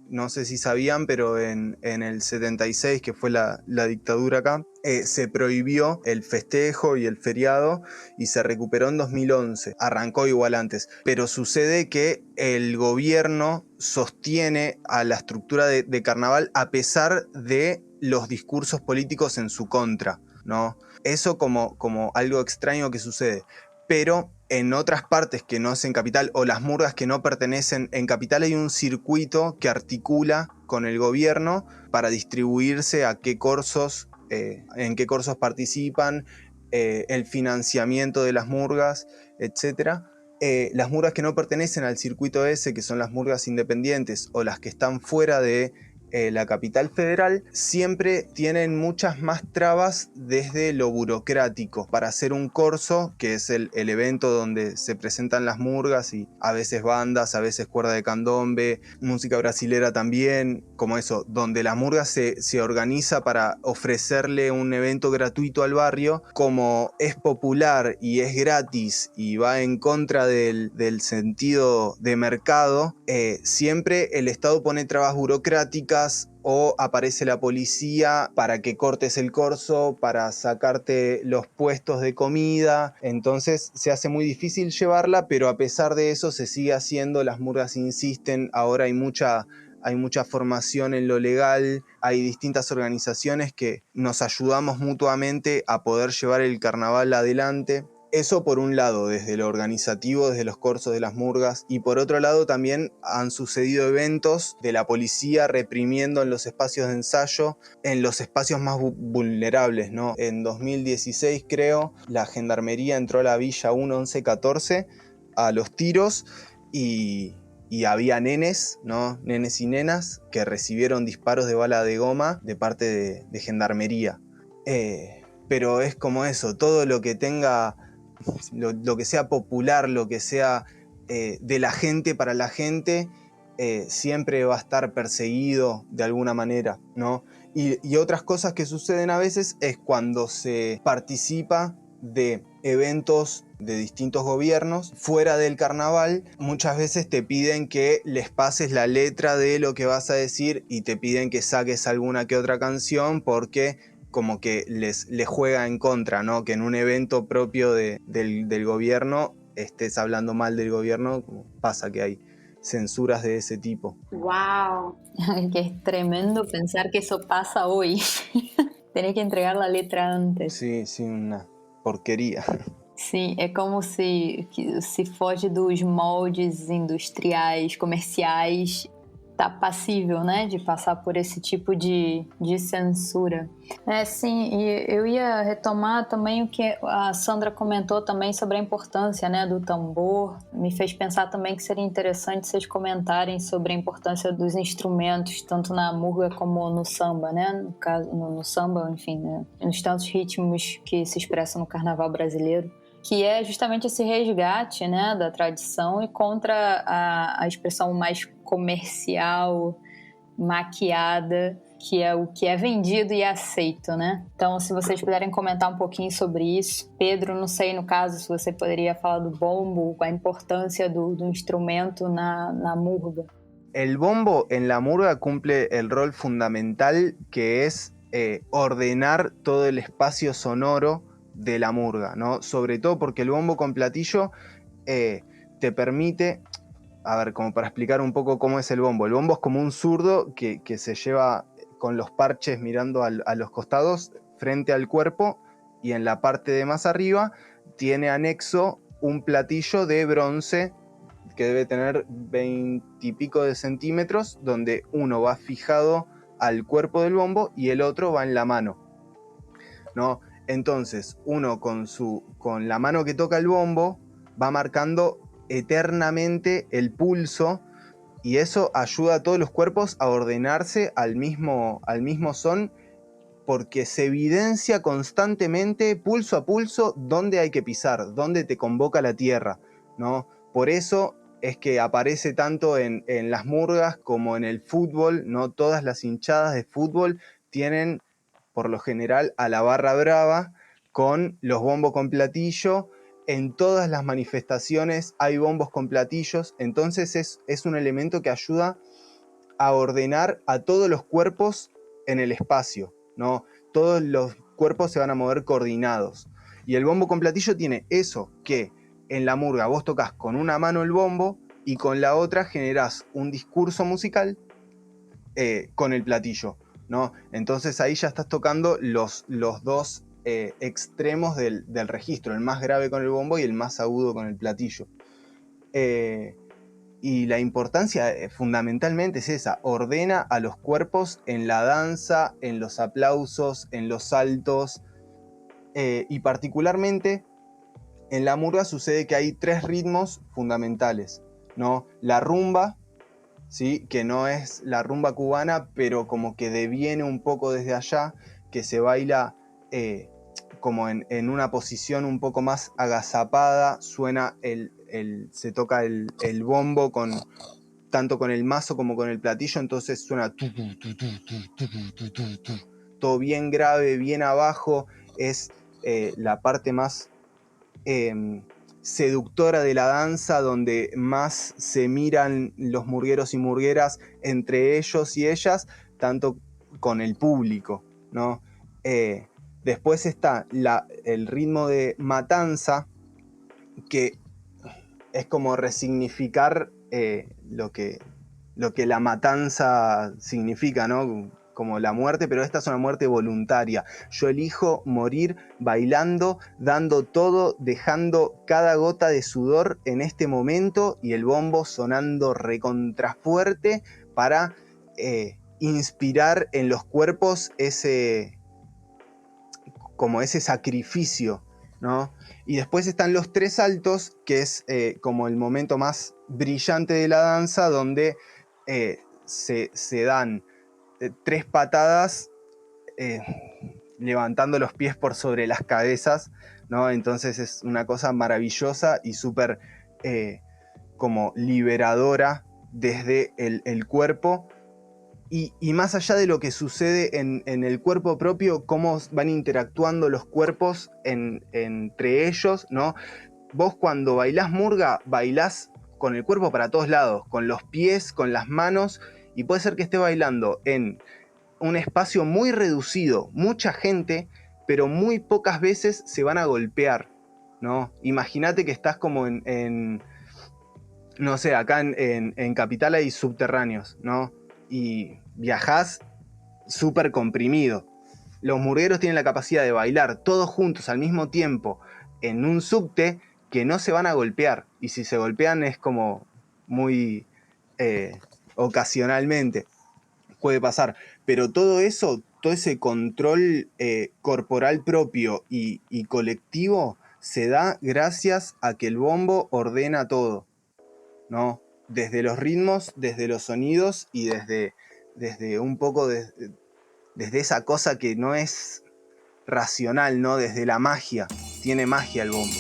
no sé si sabían, pero en el 76, que fue la dictadura acá, se prohibió el festejo y el feriado y se recuperó en 2011. Arrancó igual antes, pero sucede que el gobierno sostiene a la estructura de carnaval a pesar de los discursos políticos en su contra, ¿no? Eso como algo extraño que sucede. Pero en otras partes que no es en Capital, o las murgas que no pertenecen, en Capital hay un circuito que articula con el gobierno para distribuirse a qué corsos, en qué corsos participan, el financiamiento de las murgas, etc. Las murgas que no pertenecen al circuito ese, que son las murgas independientes o las que están fuera de la capital federal, siempre tienen muchas más trabas desde lo burocrático. Para hacer un corso, que es el evento donde se presentan las murgas y a veces bandas, a veces cuerda de candombe, música brasilera también, como eso, donde la murga se organiza para ofrecerle un evento gratuito al barrio. Como es popular y es gratis y va en contra del sentido de mercado, siempre el Estado pone trabas burocráticas o aparece la policía para que cortes el corso, para sacarte los puestos de comida. Entonces se hace muy difícil llevarla, pero a pesar de eso se sigue haciendo, las murgas insisten. Ahora hay mucha formación en lo legal, hay distintas organizaciones que nos ayudamos mutuamente a poder llevar el carnaval adelante. Eso por un lado, desde lo organizativo, desde los corsos de las murgas, y por otro lado también han sucedido eventos de la policía reprimiendo en los espacios de ensayo, en los espacios más vulnerables, ¿no? En 2016 creo, la gendarmería entró a la Villa 1, 11, 14 a los tiros y había nenes, ¿no? Nenes y nenas que recibieron disparos de bala de goma de parte de gendarmería. Pero es como eso, todo lo que tenga... Lo que sea popular, lo que sea de la gente para la gente, siempre va a estar perseguido de alguna manera, ¿no? Y otras cosas que suceden a veces es cuando se participa de eventos de distintos gobiernos fuera del carnaval. Muchas veces te piden que les pases la letra de lo que vas a decir y te piden que saques alguna que otra canción porque como que les juega en contra, ¿no? Que en un evento propio del gobierno estés hablando mal del gobierno, como pasa que hay censuras de ese tipo. ¡Wow! Que es tremendo pensar que eso pasa hoy. Tenés que entregar la letra antes. Sí, una porquería. Sim, é como se foge dos moldes industriais, comerciais, tá passível, né, de passar por esse tipo de censura. Sim, e eu ia retomar também o que a Sandra comentou também sobre a importância, né, do tambor. Me fez pensar também que seria interessante vocês comentarem sobre a importância dos instrumentos, tanto na murga como no samba, né, no caso, no samba, enfim, né, nos tantos ritmos que se expressam no carnaval brasileiro, que é justamente esse resgate, né, da tradição e contra a expressão mais comercial, maquiada, que é o que é vendido e aceito, né? Então, se vocês puderem comentar um pouquinho sobre isso. Pedro, não sei, no caso, se você poderia falar do bombo, a importância do instrumento na murga. El bombo en la murga cumple el rol fundamental que es ordenar todo el espacio sonoro de la murga, ¿no? Sobre todo porque el bombo con platillo te permite, a ver, como para explicar un poco cómo es el bombo es como un zurdo que se lleva con los parches mirando a los costados frente al cuerpo, y en la parte de más arriba tiene anexo un platillo de bronce que debe tener 20 y pico de centímetros, donde uno va fijado al cuerpo del bombo y el otro va en la mano, ¿no? Entonces uno con la mano que toca el bombo va marcando eternamente el pulso, y eso ayuda a todos los cuerpos a ordenarse al mismo son, porque se evidencia constantemente, pulso a pulso, dónde hay que pisar, dónde te convoca la tierra, ¿no? Por eso es que aparece tanto en las murgas como en el fútbol, ¿no? Todas las hinchadas de fútbol tienen, por lo general, a la barra brava con los bombos con platillo. En todas las manifestaciones hay bombos con platillos, entonces es un elemento que ayuda a ordenar a todos los cuerpos en el espacio, ¿no? Todos los cuerpos se van a mover coordinados. Y el bombo con platillo tiene eso, que en la murga vos tocas con una mano el bombo y con la otra generás un discurso musical con el platillo, ¿no? Entonces ahí ya estás tocando los dos extremos del registro, el más grave con el bombo y el más agudo con el platillo. Y la importancia fundamentalmente es esa, ordena a los cuerpos en la danza, en los aplausos, en los saltos, y particularmente en la murga sucede que hay 3 ritmos fundamentales, ¿no? La rumba, ¿sí? Que no es la rumba cubana, pero como que deviene un poco desde allá, que se baila como en una posición un poco más agazapada, suena se toca el bombo tanto con el mazo como con el platillo, entonces suena todo bien grave, bien abajo, es la parte más seductora de la danza, donde más se miran los murgueros y murgueras entre ellos y ellas, tanto con el público, ¿no? Después está el ritmo de matanza, que es como resignificar lo que la matanza significa, ¿no? Como la muerte, pero esta es una muerte voluntaria. Yo elijo morir bailando, dando todo, dejando cada gota de sudor en este momento y el bombo sonando recontrafuerte para inspirar en los cuerpos ese sacrificio, ¿no? Y después están los 3 saltos, que es como el momento más brillante de la danza, donde se dan 3 patadas levantando los pies por sobre las cabezas, ¿no? Entonces es una cosa maravillosa y súper como liberadora desde el cuerpo. Y más allá de lo que sucede en el cuerpo propio, cómo van interactuando los cuerpos entre ellos, ¿no? Vos cuando bailás murga, bailás con el cuerpo para todos lados, con los pies, con las manos, y puede ser que esté bailando en un espacio muy reducido, mucha gente, pero muy pocas veces se van a golpear, ¿no? Imagínate que estás como no sé, acá en Capital hay subterráneos, ¿no? Y viajás súper comprimido. Los murgueros tienen la capacidad de bailar todos juntos al mismo tiempo en un subte que no se van a golpear. Y si se golpean es como muy ocasionalmente puede pasar. Pero todo eso, todo ese control corporal propio y colectivo se da gracias a que el bombo ordena todo, ¿no? Desde los ritmos, desde los sonidos y desde un poco desde esa cosa que no es racional, ¿no? Desde la magia. Tiene magia el bombo.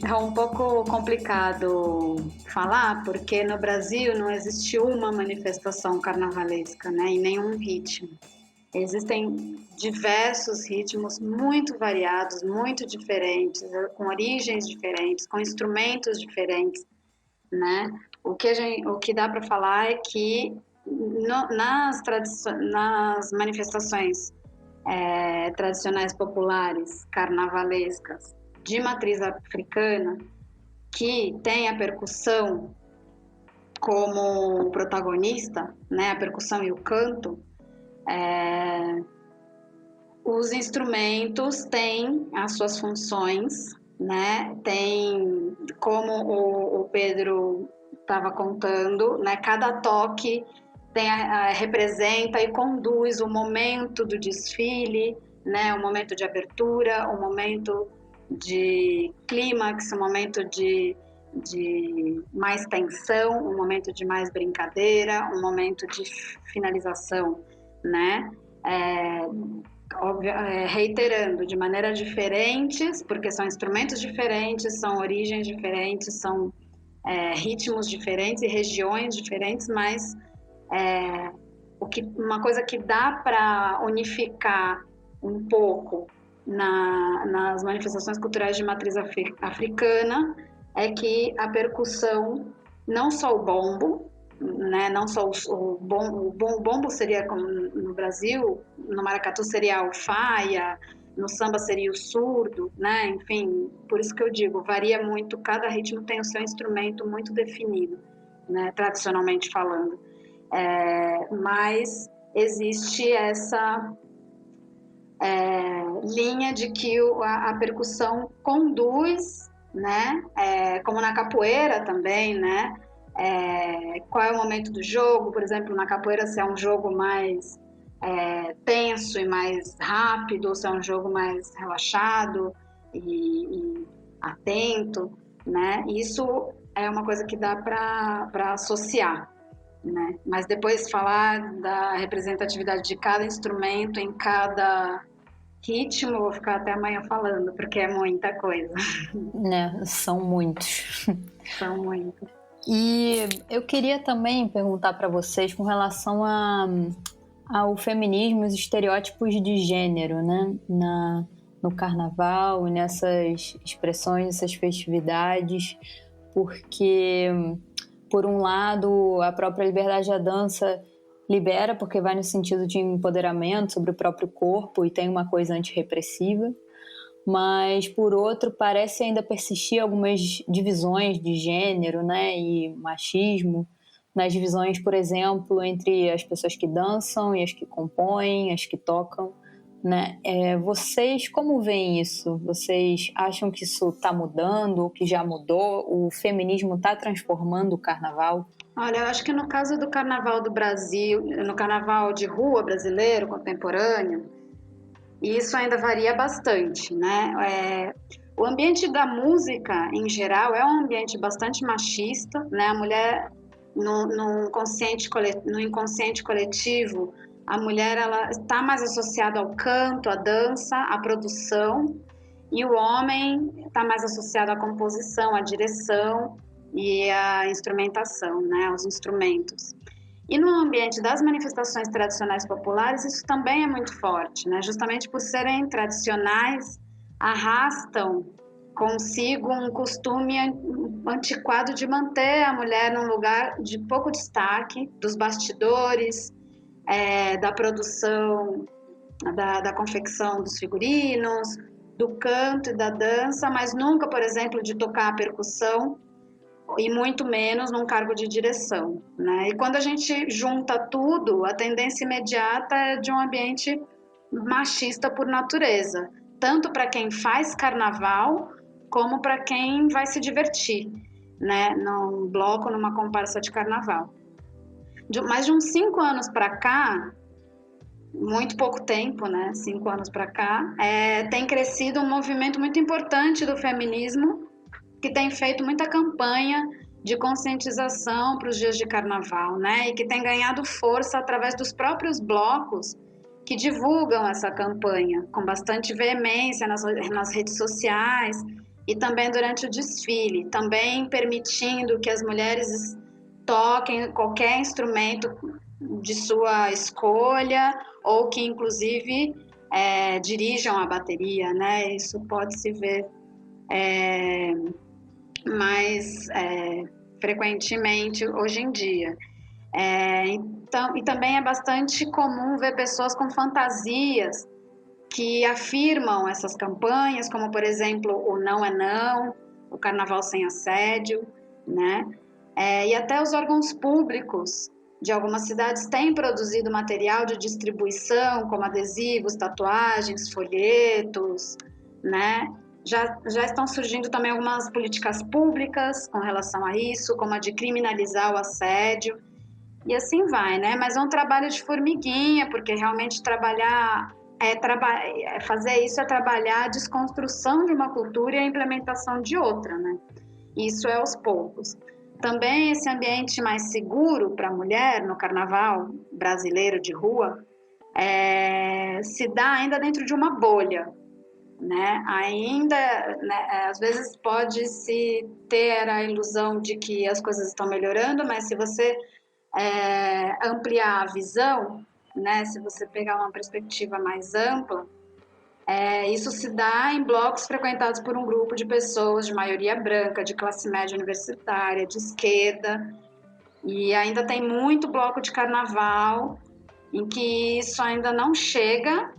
É um pouco complicado falar, porque no Brasil não existe uma manifestação carnavalesca, né, em nenhum ritmo. Existem diversos ritmos muito variados, muito diferentes, com origens diferentes, com instrumentos diferentes, né? O que dá para falar é que nas manifestações tradicionais populares, carnavalescas, de matriz africana, que tem a percussão como protagonista, né, a percussão e o canto, os instrumentos têm as suas funções, né? Tem, como o Pedro estava contando, né? Cada toque representa e conduz o momento do desfile, né? O momento de abertura, o momento de clímax, o momento de mais tensão, um momento de mais brincadeira, um momento de finalização, né? Reiterando, de maneiras diferentes, porque são instrumentos diferentes, são origens diferentes, são ritmos diferentes e regiões diferentes, mas uma coisa que dá para unificar um pouco nas manifestações culturais de matriz africana é que a percussão, não só o bombo, né, não só o bombo seria, como no Brasil, no maracatu seria a alfaia, no samba seria o surdo, né, enfim, por isso que eu digo, varia muito, cada ritmo tem o seu instrumento muito definido, né, tradicionalmente falando, mas existe essa linha de que a percussão conduz, né? Como na capoeira também, né? Qual é o momento do jogo? Por exemplo, na capoeira, se é um jogo mais tenso e mais rápido, ou se é um jogo mais relaxado e atento, né? Isso é uma coisa que dá para associar, né? Mas depois falar da representatividade de cada instrumento em cada ritmo, vou ficar até amanhã falando, porque é muita coisa. Né, são muitos. São muitos. E eu queria também perguntar para vocês com relação ao feminismo e os estereótipos de gênero, né? No carnaval, nessas expressões, essas festividades, porque, por um lado, a própria liberdade da dança libera, porque vai no sentido de empoderamento sobre o próprio corpo e tem uma coisa antirrepressiva, mas, por outro, parece ainda persistir algumas divisões de gênero, né, e machismo, nas divisões, por exemplo, entre as pessoas que dançam e as que compõem, as que tocam, né? Vocês como veem isso? Vocês acham que isso está mudando, ou que já mudou? O feminismo está transformando o carnaval? Olha, eu acho que no caso do Carnaval do Brasil, no Carnaval de rua brasileiro, contemporâneo, isso ainda varia bastante, né? O ambiente da música, em geral, é um ambiente bastante machista, né? A mulher, no inconsciente coletivo, a mulher ela está mais associada ao canto, à dança, à produção, e o homem está mais associado à composição, à direção e à instrumentação, né, aos instrumentos. E no ambiente das manifestações tradicionais populares, isso também é muito forte, né? Justamente por serem tradicionais, arrastam consigo um costume antiquado de manter a mulher num lugar de pouco destaque, dos bastidores, da produção, da confecção dos figurinos, do canto e da dança, mas nunca, por exemplo, de tocar a percussão, e muito menos num cargo de direção, né? E quando a gente junta tudo, a tendência imediata é de um ambiente machista por natureza, tanto para quem faz carnaval, como para quem vai se divertir, né? Num bloco, numa comparsa de carnaval. Mais de uns 5 anos para cá, muito pouco tempo, né? 5 anos para cá, tem crescido um movimento muito importante do feminismo, que tem feito muita campanha de conscientização para os dias de carnaval, né? E que tem ganhado força através dos próprios blocos que divulgam essa campanha com bastante veemência nas redes sociais e também durante o desfile, também permitindo que as mulheres toquem qualquer instrumento de sua escolha ou que, inclusive, dirijam a bateria, né? Isso pode se ver mais frequentemente hoje em dia. Então, e também é bastante comum ver pessoas com fantasias que afirmam essas campanhas, como, por exemplo, o Não é Não, o Carnaval Sem Assédio, né? E até os órgãos públicos de algumas cidades têm produzido material de distribuição, como adesivos, tatuagens, folhetos, né? Já estão surgindo também algumas políticas públicas com relação a isso, como a de criminalizar o assédio. E assim vai, né? Mas é um trabalho de formiguinha, porque realmente fazer isso é trabalhar a desconstrução de uma cultura e a implementação de outra, né? Isso é aos poucos. Também esse ambiente mais seguro para a mulher no carnaval brasileiro de rua se dá ainda dentro de uma bolha, né? Ainda, né, às vezes pode-se ter a ilusão de que as coisas estão melhorando, mas se você ampliar a visão, né, se você pegar uma perspectiva mais ampla, isso se dá em blocos frequentados por um grupo de pessoas de maioria branca, de classe média universitária, de esquerda, e ainda tem muito bloco de carnaval em que isso ainda não chega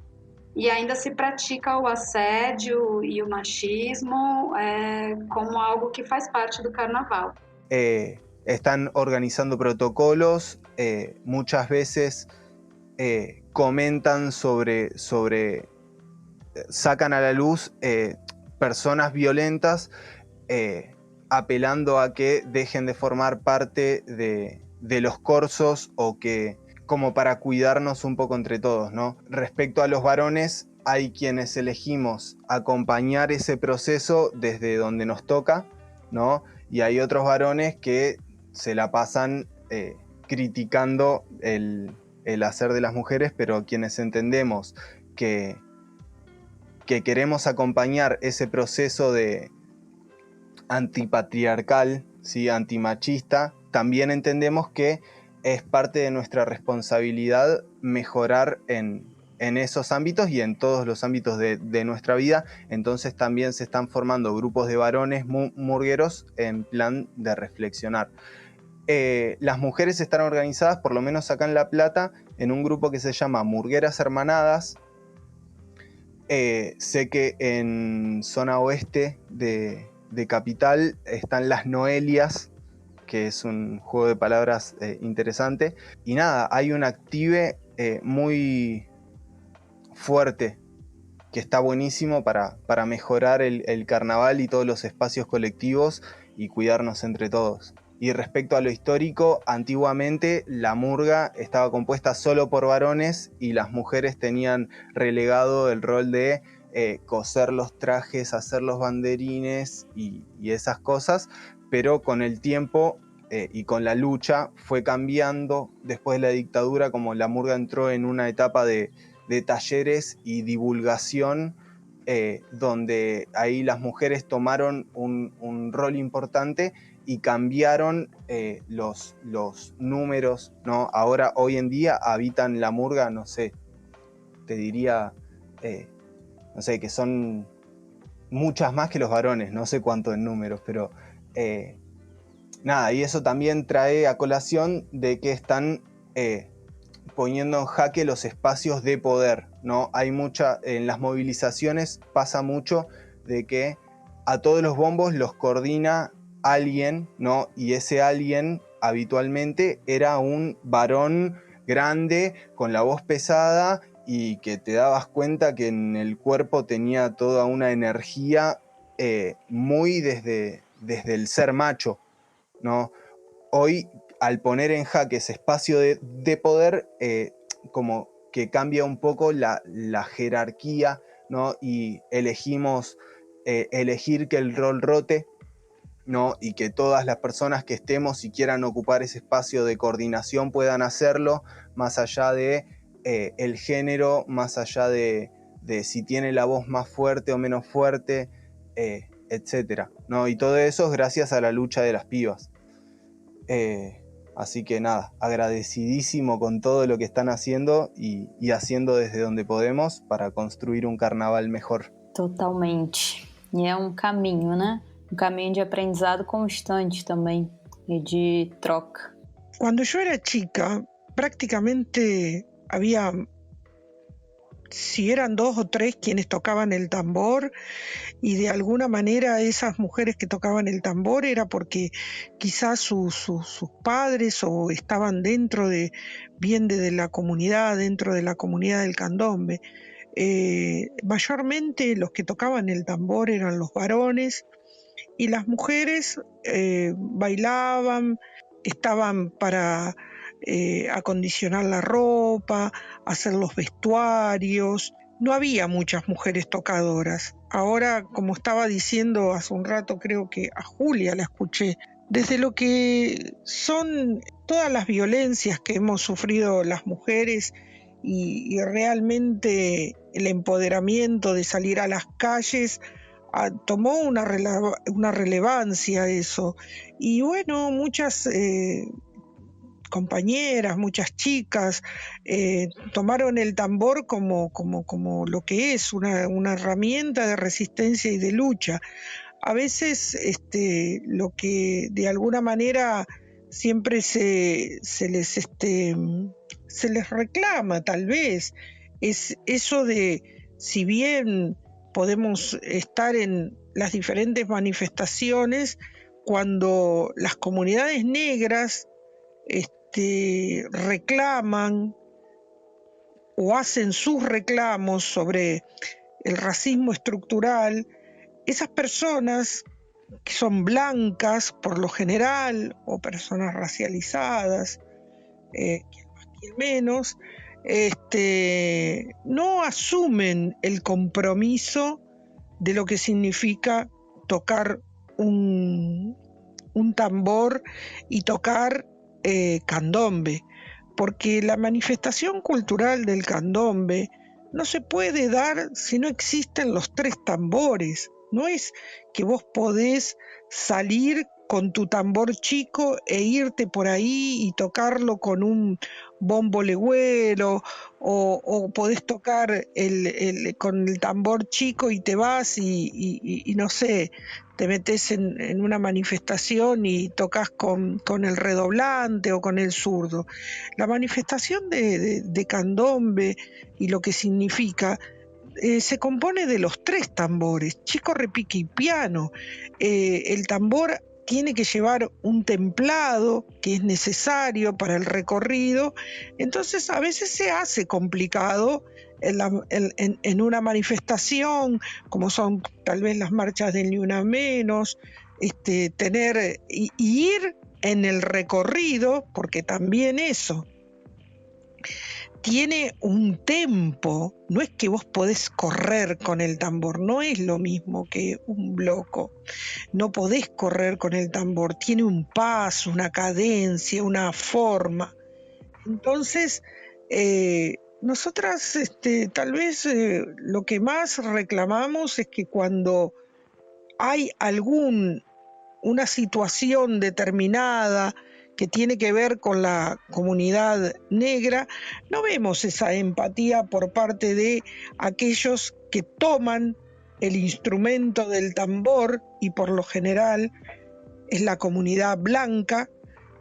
e ainda se pratica o assédio e o machismo como algo que faz parte do carnaval. Están organizando protocolos, muchas veces comentan sacan a la luz personas violentas, apelando a que dejen de formar parte de los corsos o que como para cuidarnos un poco entre todos, ¿no? Respecto a los varones, hay quienes elegimos acompañar ese proceso desde donde nos toca, ¿no? Y hay otros varones que se la pasan criticando el hacer de las mujeres, pero quienes entendemos que queremos acompañar ese proceso de antipatriarcal, ¿sí? Antimachista, también entendemos que es parte de nuestra responsabilidad mejorar en esos ámbitos y en todos los ámbitos de nuestra vida. Entonces también se están formando grupos de varones murgueros en plan de reflexionar. Las mujeres están organizadas, por lo menos acá en La Plata, en un grupo que se llama Murgueras Hermanadas. Sé que en zona oeste de Capital están las Noelias, que es un juego de palabras interesante. Y nada, hay un active muy fuerte que está buenísimo para mejorar el carnaval y todos los espacios colectivos y cuidarnos entre todos. Y respecto a lo histórico, antiguamente la murga estaba compuesta solo por varones y las mujeres tenían relegado el rol de coser los trajes, hacer los banderines y esas cosas, pero con el tiempo y con la lucha fue cambiando. Después de la dictadura, como la murga entró en una etapa de talleres y divulgación, donde ahí las mujeres tomaron un rol importante y cambiaron los números, ¿no? Ahora, hoy en día, habitan la murga, no sé, te diría, no sé, que son muchas más que los varones, no sé cuánto en números, pero nada, y eso también trae a colación de que están poniendo en jaque los espacios de poder, ¿no? Hay en las movilizaciones pasa mucho de que a todos los bombos los coordina alguien, ¿no? Y ese alguien habitualmente era un varón grande con la voz pesada y que te dabas cuenta que en el cuerpo tenía toda una energía muy desde el ser macho, ¿no? Hoy, al poner en jaque ese espacio de poder, como que cambia un poco la jerarquía, ¿no? Y elegir que el rol rote, ¿no? Y que todas las personas que estemos y quieran ocupar ese espacio de coordinación puedan hacerlo, más allá de el género, más allá de si tiene la voz más fuerte o menos fuerte, etcétera, ¿no? Y todo eso es gracias a la lucha de las pibas. Así que nada, agradecidísimo con todo lo que están haciendo y haciendo desde donde podemos para construir un carnaval mejor. Totalmente. E é um caminho, né? Um caminho de aprendizado constante também e de troca. Cuando yo era chica, prácticamente había, si eran 2 o 3 quienes tocaban el tambor, y de alguna manera esas mujeres que tocaban el tambor era porque quizás sus padres o estaban dentro de la comunidad, dentro de la comunidad del candombe. Mayormente los que tocaban el tambor eran los varones y las mujeres bailaban, estaban para acondicionar la ropa, hacer los vestuarios. No había muchas mujeres tocadoras. Ahora, como estaba diciendo hace un rato, creo que a Julia la escuché, desde lo que son todas las violencias que hemos sufrido las mujeres y realmente el empoderamiento de salir a las calles, tomó una relevancia eso. Y bueno, muchas compañeras, muchas chicas tomaron el tambor como lo que es una herramienta de resistencia y de lucha. A veces lo que de alguna manera siempre se les reclama, tal vez, es eso de, si bien podemos estar en las diferentes manifestaciones, cuando las comunidades negras reclaman o hacen sus reclamos sobre el racismo estructural, esas personas que son blancas por lo general o personas racializadas, quien más quien menos, no asumen el compromiso de lo que significa tocar un tambor y tocar candombe, porque la manifestación cultural del candombe no se puede dar si no existen los 3 tambores. No es que vos podés salir con tu tambor chico e irte por ahí y tocarlo con un bombo legüero, o podés tocar con el tambor chico y te vas y no sé, te metes en una manifestación y tocas con el redoblante o con el zurdo. La manifestación de candombe y lo que significa se compone de los 3 tambores, chico, repique y piano. El tambor tiene que llevar un templado que es necesario para el recorrido, entonces a veces se hace complicado en una manifestación, como son tal vez las marchas del Ni Una Menos, tener y ir en el recorrido, porque también eso tiene un tempo, no es que vos podés correr con el tambor, no es lo mismo que un bloco, no podés correr con el tambor, tiene un paso, una cadencia, una forma. Entonces, nosotras tal vez lo que más reclamamos es que cuando hay una situación determinada que tiene que ver con la comunidad negra, no vemos esa empatía por parte de aquellos que toman el instrumento del tambor, y por lo general es la comunidad blanca,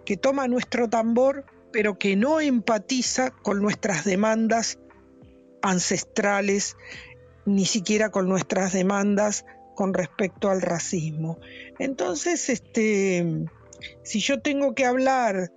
que toma nuestro tambor, pero que no empatiza con nuestras demandas ancestrales, ni siquiera con nuestras demandas con respecto al racismo. Entonces, si yo tengo que hablar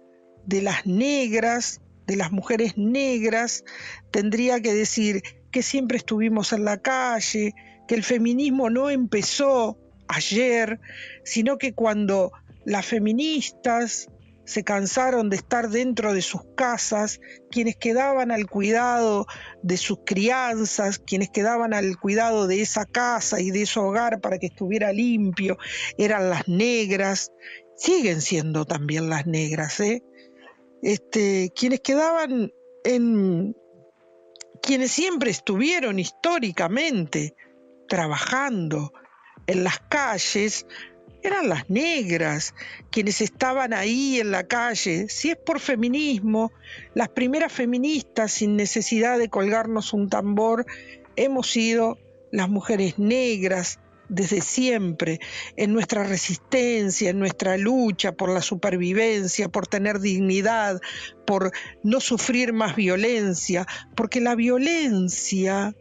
de las negras, de las mujeres negras, tendría que decir que siempre estuvimos en la calle, que el feminismo no empezó ayer, sino que cuando las feministas se cansaron de estar dentro de sus casas, quienes quedaban al cuidado de sus crianzas, quienes quedaban al cuidado de esa casa y de ese hogar para que estuviera limpio, eran las negras, siguen siendo también las negras, quienes quedaban quienes siempre estuvieron históricamente trabajando en las calles, eran las negras, quienes estaban ahí en la calle. Si es por feminismo, las primeras feministas, sin necesidad de colgarnos un tambor, hemos sido las mujeres negras desde siempre, en nuestra resistencia, en nuestra lucha por la supervivencia, por tener dignidad, por no sufrir más violencia, porque la violencia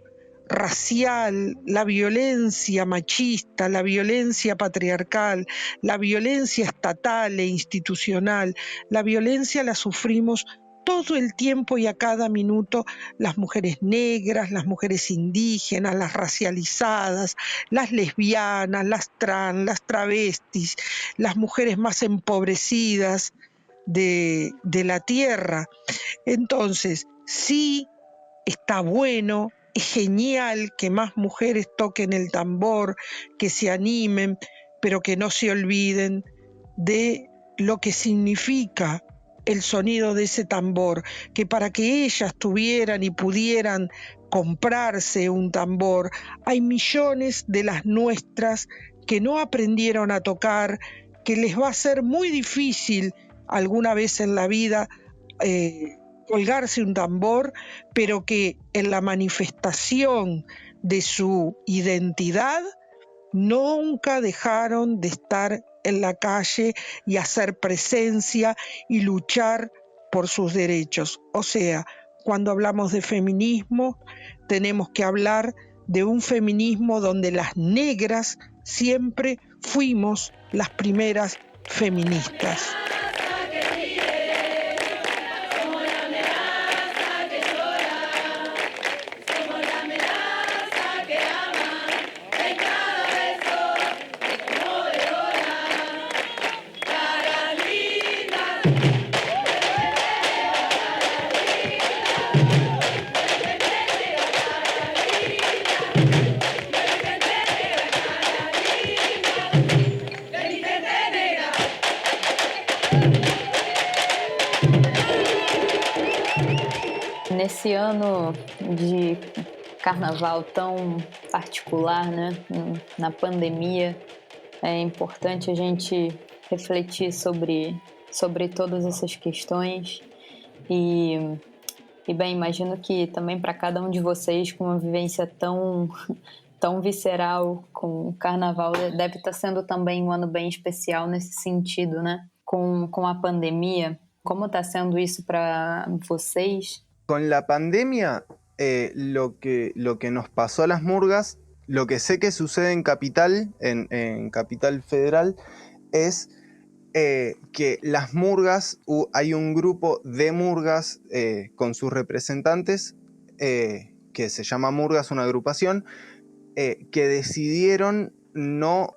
racial, la violencia machista, la violencia patriarcal, la violencia estatal e institucional, la violencia la sufrimos todo el tiempo y a cada minuto las mujeres negras, las mujeres indígenas, las racializadas, las lesbianas, las trans, las travestis, las mujeres más empobrecidas, de la tierra. Entonces, sí, está bueno, es genial que más mujeres toquen el tambor, que se animen, pero que no se olviden de lo que significa el sonido de ese tambor, que para que ellas tuvieran y pudieran comprarse un tambor, hay millones de las nuestras que no aprendieron a tocar, que les va a ser muy difícil alguna vez en la vida colgarse un tambor, pero que en la manifestación de su identidad nunca dejaron de estar en la calle y hacer presencia y luchar por sus derechos. O sea, cuando hablamos de feminismo, tenemos que hablar de un feminismo donde las negras siempre fuimos las primeras feministas. Nesse ano de carnaval tão particular, né, na pandemia, é importante a gente refletir sobre todas essas questões e bem, imagino que também para cada um de vocês com uma vivência tão visceral com o carnaval, deve estar sendo também um ano bem especial nesse sentido, né? Com a pandemia, como está sendo isso para vocês? Con la pandemia, lo que nos pasó a las murgas, lo que sé que sucede en Capital, en Capital Federal, es que las murgas, hay un grupo de murgas con sus representantes, que se llama Murgas, una agrupación, que decidieron no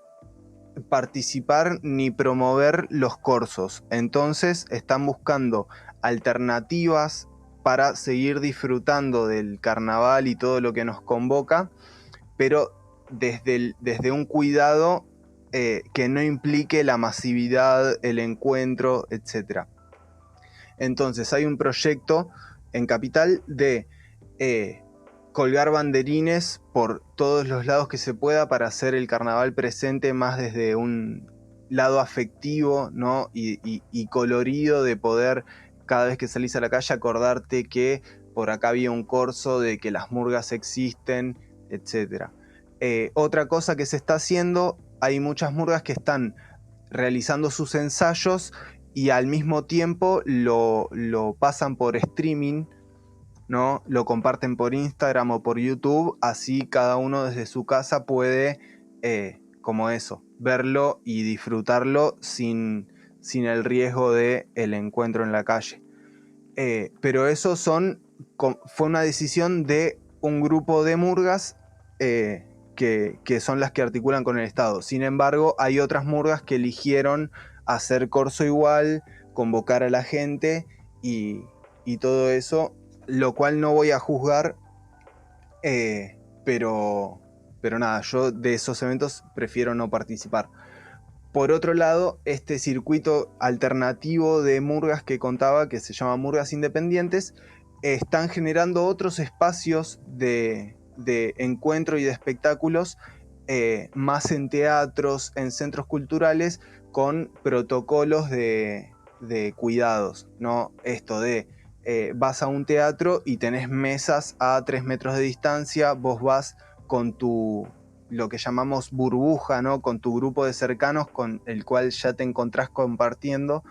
participar ni promover los corsos. Entonces están buscando alternativas para seguir disfrutando del carnaval y todo lo que nos convoca, pero desde un cuidado que no implique la masividad, el encuentro, etc. Entonces hay un proyecto en Capital de colgar banderines por todos los lados que se pueda para hacer el carnaval presente más desde un lado afectivo, ¿no? y colorido, de poder cada vez que salís a la calle acordarte que por acá había un corso, de que las murgas existen, etc. Otra cosa que se está haciendo, hay muchas murgas que están realizando sus ensayos y al mismo tiempo lo pasan por streaming, ¿no? Lo comparten por Instagram o por YouTube, así cada uno desde su casa puede, como eso, verlo y disfrutarlo sin el riesgo de el encuentro en la calle. Pero eso fue una decisión de un grupo de murgas que son las que articulan con el Estado. Sin embargo, hay otras murgas que eligieron hacer corso igual, convocar a la gente y todo eso, lo cual no voy a juzgar, pero nada, yo de esos eventos prefiero no participar. Por otro lado, este circuito alternativo de murgas que contaba, que se llama Murgas Independientes, están generando otros espacios de encuentro y de espectáculos, más en teatros, en centros culturales, con protocolos de cuidados, ¿no? Esto de vas a un teatro y tenés mesas a 3 metros de distancia, vos vas con lo que llamamos burbuja, ¿no? Con tu grupo de cercanos con el cual ya te encontrás compartiendo.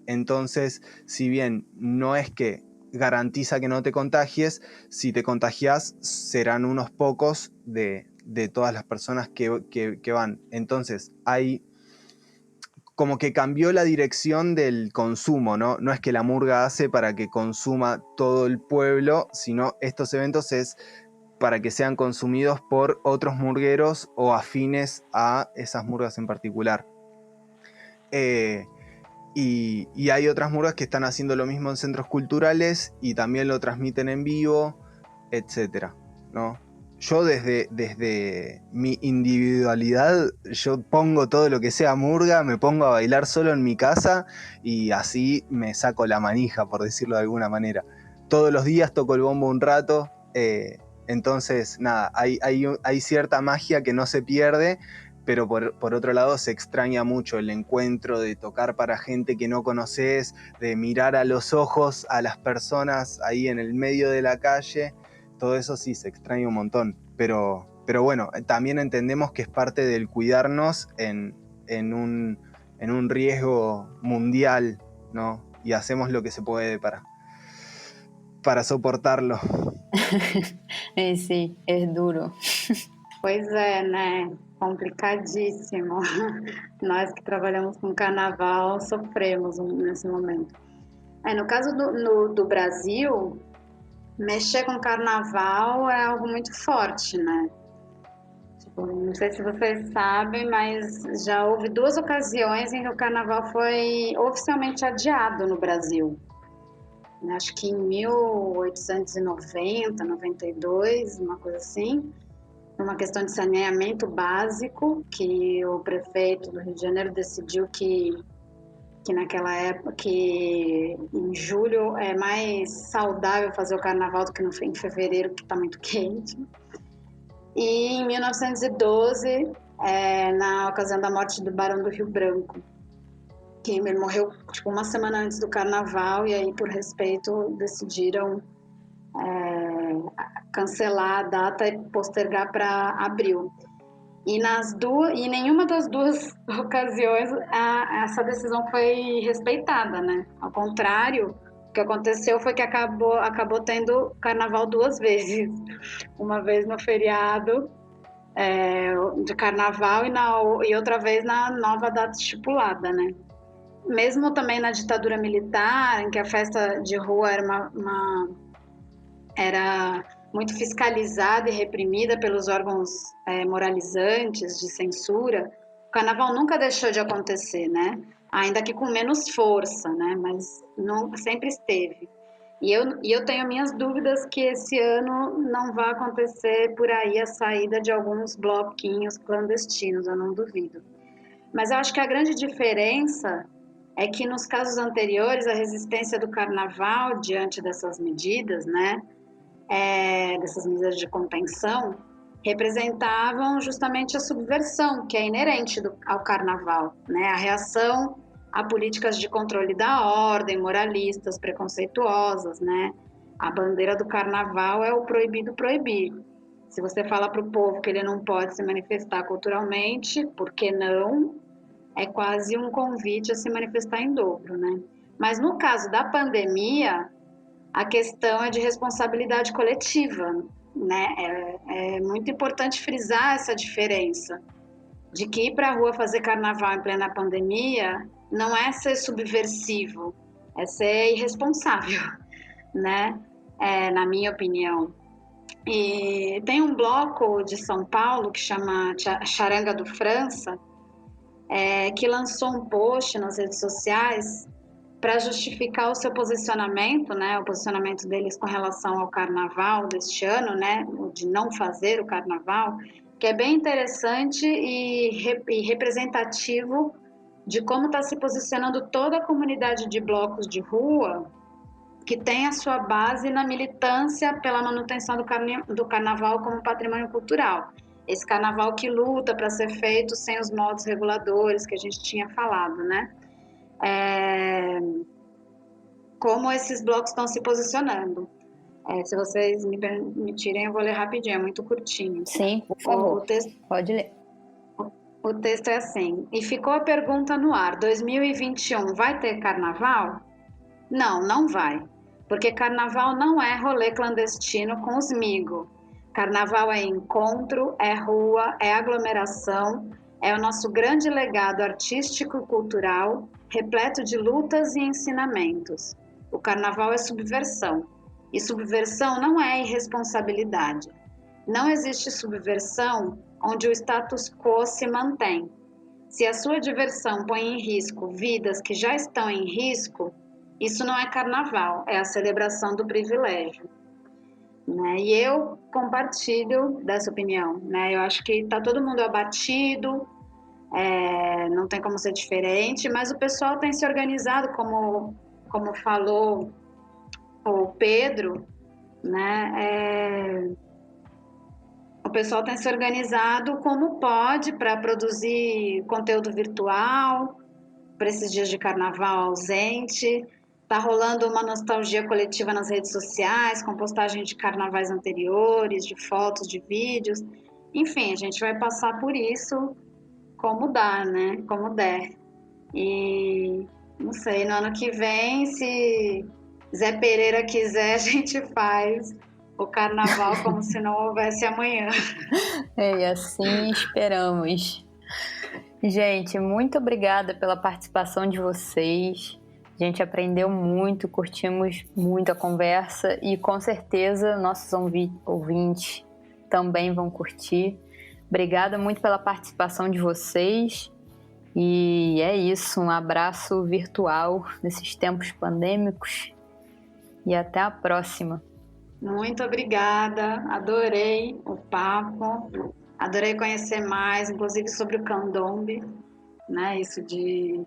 Entonces, si bien no es que garantiza que no te contagies, si te contagias serán unos pocos de todas las personas que van. Entonces, hay como que cambió la dirección del consumo, ¿no? No es que la murga hace para que consuma todo el pueblo, sino estos eventos es para que sean consumidos por otros murgueros o afines a esas murgas en particular. Y hay otras murgas que están haciendo lo mismo en centros culturales y también lo transmiten en vivo, etcétera, ¿no? Yo desde mi individualidad, yo pongo todo lo que sea murga, me pongo a bailar solo en mi casa y así me saco la manija, por decirlo de alguna manera. Todos los días toco el bombo un rato, entonces nada, hay cierta magia que no se pierde, pero por otro lado se extraña mucho el encuentro de tocar para gente que no conoces, de mirar a los ojos a las personas ahí en el medio de la calle. Todo eso sí se extraña un montón, pero bueno, también entendemos que es parte del cuidarnos en un riesgo mundial, ¿no? Y hacemos lo que se puede para soportarlo. Sí, es duro. Pois é, né? Complicadíssimo. Nós que trabalhamos com carnaval sofremos nesse momento. No caso do Brasil, mexer com carnaval é algo muito forte, né? Tipo, não sei se vocês sabem, mas já houve 2 ocasiões em que o carnaval foi oficialmente adiado no Brasil. Acho que em 1890, 92, uma coisa assim, uma questão de saneamento básico, que o prefeito do Rio de Janeiro decidiu que naquela época, que em julho é mais saudável fazer o carnaval do que em fevereiro, que está muito quente. E em 1912, na ocasião da morte do Barão do Rio Branco, que ele morreu tipo, uma semana antes do carnaval, e aí, por respeito, decidiram cancelar a data e postergar para abril. E em nenhuma das 2 ocasiões essa decisão foi respeitada, né? Ao contrário, o que aconteceu foi que acabou tendo carnaval 2 vezes. Uma vez no feriado de carnaval e outra vez na nova data estipulada, né? Mesmo também na ditadura militar, em que a festa de rua era muito fiscalizada e reprimida pelos órgãos moralizantes de censura, o carnaval nunca deixou de acontecer, né? Ainda que com menos força, né? Mas sempre esteve. E eu tenho minhas dúvidas que esse ano não vai acontecer por aí a saída de alguns bloquinhos clandestinos, eu não duvido. Mas eu acho que a grande diferença é que nos casos anteriores a resistência do carnaval diante dessas medidas, né? Dessas medidas de contenção, representavam justamente a subversão, que é inerente ao carnaval, né? A reação a políticas de controle da ordem, moralistas, preconceituosas, né? A bandeira do carnaval é o proibido proibir. Se você fala para o povo que ele não pode se manifestar culturalmente, por que não? É quase um convite a se manifestar em dobro, né? Mas no caso da pandemia, a questão é de responsabilidade coletiva, né? É muito importante frisar essa diferença de que ir para a rua fazer carnaval em plena pandemia não é ser subversivo, é ser irresponsável, né? Na minha opinião. E tem um bloco de São Paulo que chama Charanga do França, que lançou um post nas redes sociais para justificar o seu posicionamento, né, o posicionamento deles com relação ao carnaval deste ano, né, de não fazer o carnaval, que é bem interessante e representativo de como está se posicionando toda a comunidade de blocos de rua, que tem a sua base na militância pela manutenção do carnaval como patrimônio cultural. Esse carnaval que luta para ser feito sem os modos reguladores que a gente tinha falado, né? Como esses blocos estão se posicionando. Se vocês me permitirem, eu vou ler rapidinho, é muito curtinho. Sim, por favor, pode ler. O texto é assim: e ficou a pergunta no ar, 2021 vai ter carnaval? Não, não vai, porque carnaval não é rolê clandestino com os migo. Carnaval é encontro, é rua, é aglomeração, é o nosso grande legado artístico e cultural, repleto de lutas e ensinamentos. O carnaval é subversão, e subversão não é irresponsabilidade. Não existe subversão onde o status quo se mantém. Se a sua diversão põe em risco vidas que já estão em risco, isso não é carnaval, é a celebração do privilégio. Né? E eu compartilho dessa opinião. Né? Eu acho que está todo mundo abatido, não tem como ser diferente, mas o pessoal tem se organizado, como falou o Pedro, né? O pessoal tem se organizado como pode para produzir conteúdo virtual para esses dias de carnaval ausente. Está rolando uma nostalgia coletiva nas redes sociais, com postagem de carnavais anteriores, de fotos, de vídeos. Enfim, a gente vai passar por isso como dá, né? Como der. E não sei, no ano que vem, se Zé Pereira quiser, a gente faz o carnaval como se não houvesse amanhã. E assim esperamos. Gente, muito obrigada pela participação de vocês. A gente aprendeu muito, curtimos muito a conversa e com certeza nossos ouvintes também vão curtir. Obrigada muito pela participação de vocês. E é isso, um abraço virtual nesses tempos pandêmicos e até a próxima. Muito obrigada, adorei o papo, adorei conhecer mais, inclusive sobre o candombe, né? Isso de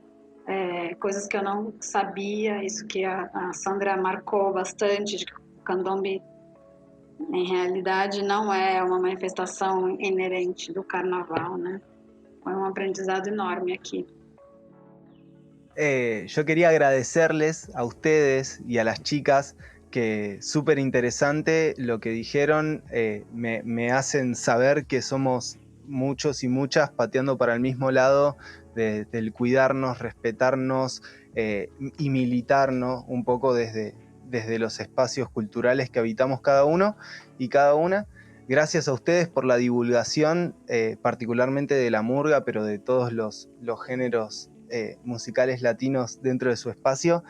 coisas que eu não sabia, isso que a Sandra marcou bastante, de que o candombe, em realidade, não é uma manifestação inerente do carnaval, né? Foi um aprendizado enorme aquí. Yo quería agradecerles a ustedes y a las chicas, que súper interesante lo que dijeron. Me hacen saber que somos muchos y muchas pateando para el mismo lado del cuidarnos, respetarnos y militarnos un poco desde los espacios culturales que habitamos cada uno y cada una. Gracias a ustedes por la divulgación, particularmente de la murga, pero de todos los géneros musicales latinos dentro de su espacio.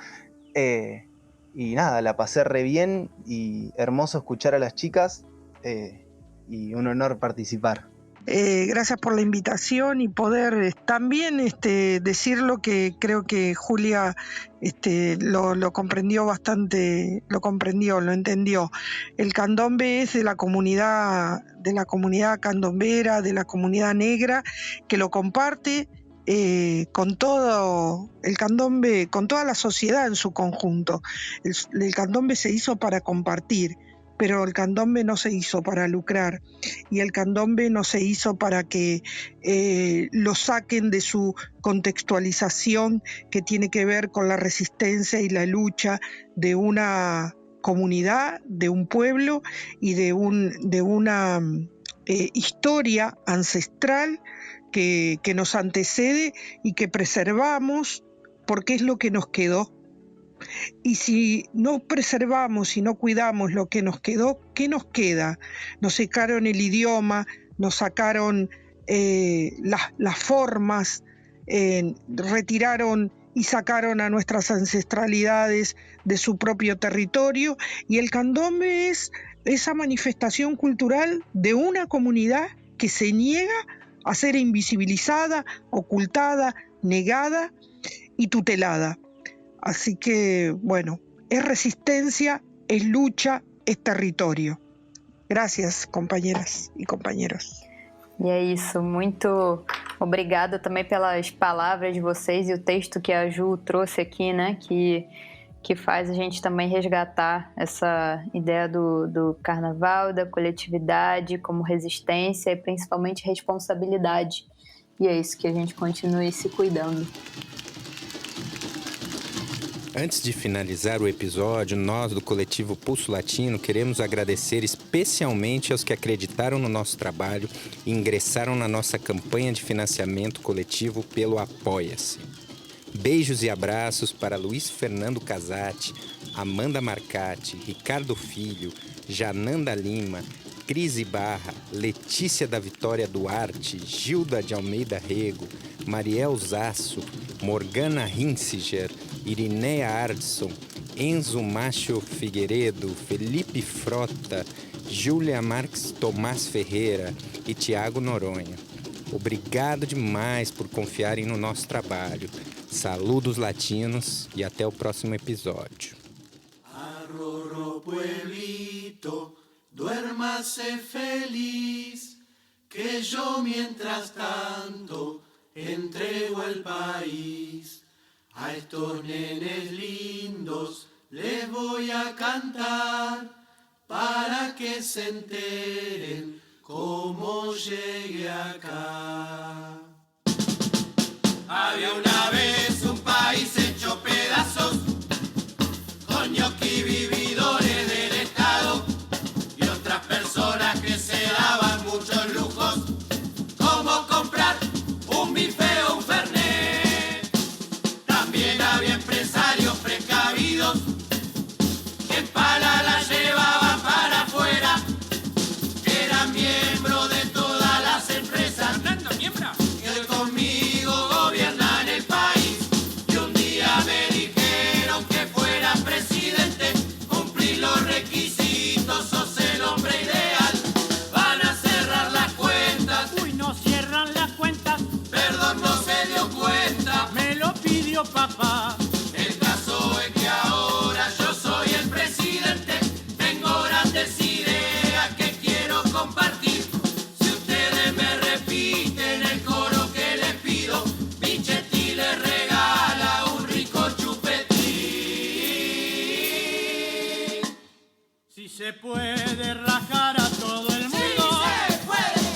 Y nada, la pasé re bien y hermoso escuchar a las chicas y un honor participar. Gracias por la invitación y poder también decir lo que creo que Julia lo comprendió bastante, lo entendió. El candombe es de la comunidad candombera, de la comunidad negra, que lo comparte con todo el candombe, con toda la sociedad en su conjunto. El candombe se hizo para compartir, pero el candombe no se hizo para lucrar y el candombe no se hizo para que lo saquen de su contextualización que tiene que ver con la resistencia y la lucha de una comunidad, de un pueblo y de una historia ancestral que nos antecede y que preservamos porque es lo que nos quedó. Y si no preservamos y no cuidamos lo que nos quedó, ¿qué nos queda? Nos sacaron el idioma, nos sacaron las formas, retiraron y sacaron a nuestras ancestralidades de su propio territorio, y el candombe es esa manifestación cultural de una comunidad que se niega a ser invisibilizada, ocultada, negada y tutelada. Así que, bueno, es resistencia, es lucha, es território. Gracias, companheiras e companheiros. E é isso, muito obrigada também pelas palavras de vocês e o texto que a Ju trouxe aqui, né, que faz a gente também resgatar essa ideia do carnaval, da coletividade como resistência e principalmente responsabilidade. E é isso, que a gente continue se cuidando. Antes de finalizar o episódio, nós do Coletivo Pulso Latino queremos agradecer especialmente aos que acreditaram no nosso trabalho e ingressaram na nossa campanha de financiamento coletivo pelo Apoia-se. Beijos e abraços para Luiz Fernando Casati, Amanda Marcati, Ricardo Filho, Jananda Lima, Cris Ibarra, Letícia da Vitória Duarte, Gilda de Almeida Rego, Mariel Zasso, Morgana Hinsiger, Irineia Ardson, Enzo Macho Figueiredo, Felipe Frota, Júlia Marques Tomás Ferreira e Tiago Noronha. Obrigado demais por confiarem no nosso trabalho. Saludos latinos e até o próximo episódio. Arroro pueblito, duérmase feliz, que yo mientras tanto entrego el país. A estos nenes lindos les voy a cantar para que se enteren cómo llegué acá. Había una vez un país hecho pedazos, con ñoqui vividores del Estado y otras personas que se daban muchos lujos, como comprar un bife o un fernet. También había empresarios precavidos que en pala la llevaban para afuera, que eran miembros de todas las empresas que conmigo gobiernan el país. Y un día me dijeron que fuera presidente, cumplí los requisitos, sos el hombre ideal. Van a cerrar las cuentas. Uy, no cierran las cuentas. Perdón, no se dio cuenta. Me lo pidió papá. El caso es que ahora yo soy el presidente. Tengo grandes ideas que quiero compartir. Si ustedes me repiten el coro que les pido, Michetti les regala un rico chupetín. Si se puede rajar a todo el mundo.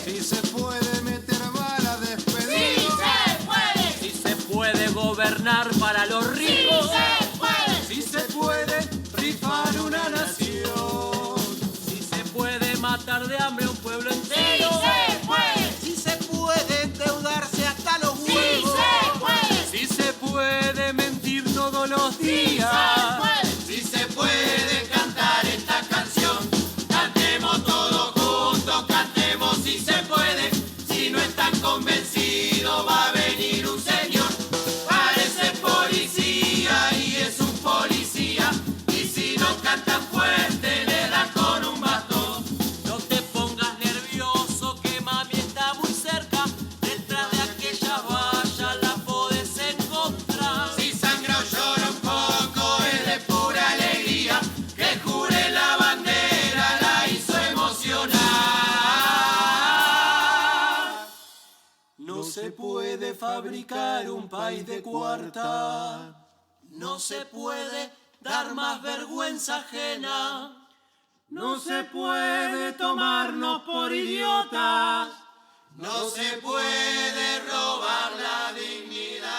Si se puede meter bala despedido. Si se puede gobernar para los ricos. Si se puede rifar una nación. Si se puede matar de hambre a un pueblo entero. Si se puede endeudarse hasta los huevos. Si se puede mentir todos los días. Si se puede cantar esta canción, cantemos todos juntos, cantemos si se puede. Si no están convencidos va a venir un señor, parece policía y es un policía. Y si no cantan fuerte le dan con un bastón. No te pongas nervioso que mami está muy cerca. Detrás de aquella valla la podés encontrar. Si sangra o llora un poco es de pura alegría, que jure la bandera la hizo emocionar. No se puede fabricar un país de cuarta, no se puede dar más vergüenza ajena, No se puede tomarnos por idiotas. no se puede robar la dignidad.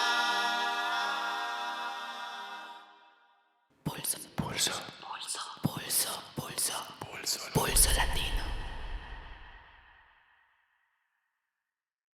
Pulso, pulso, pulso, pulso, pulso, pulso, pulso latino.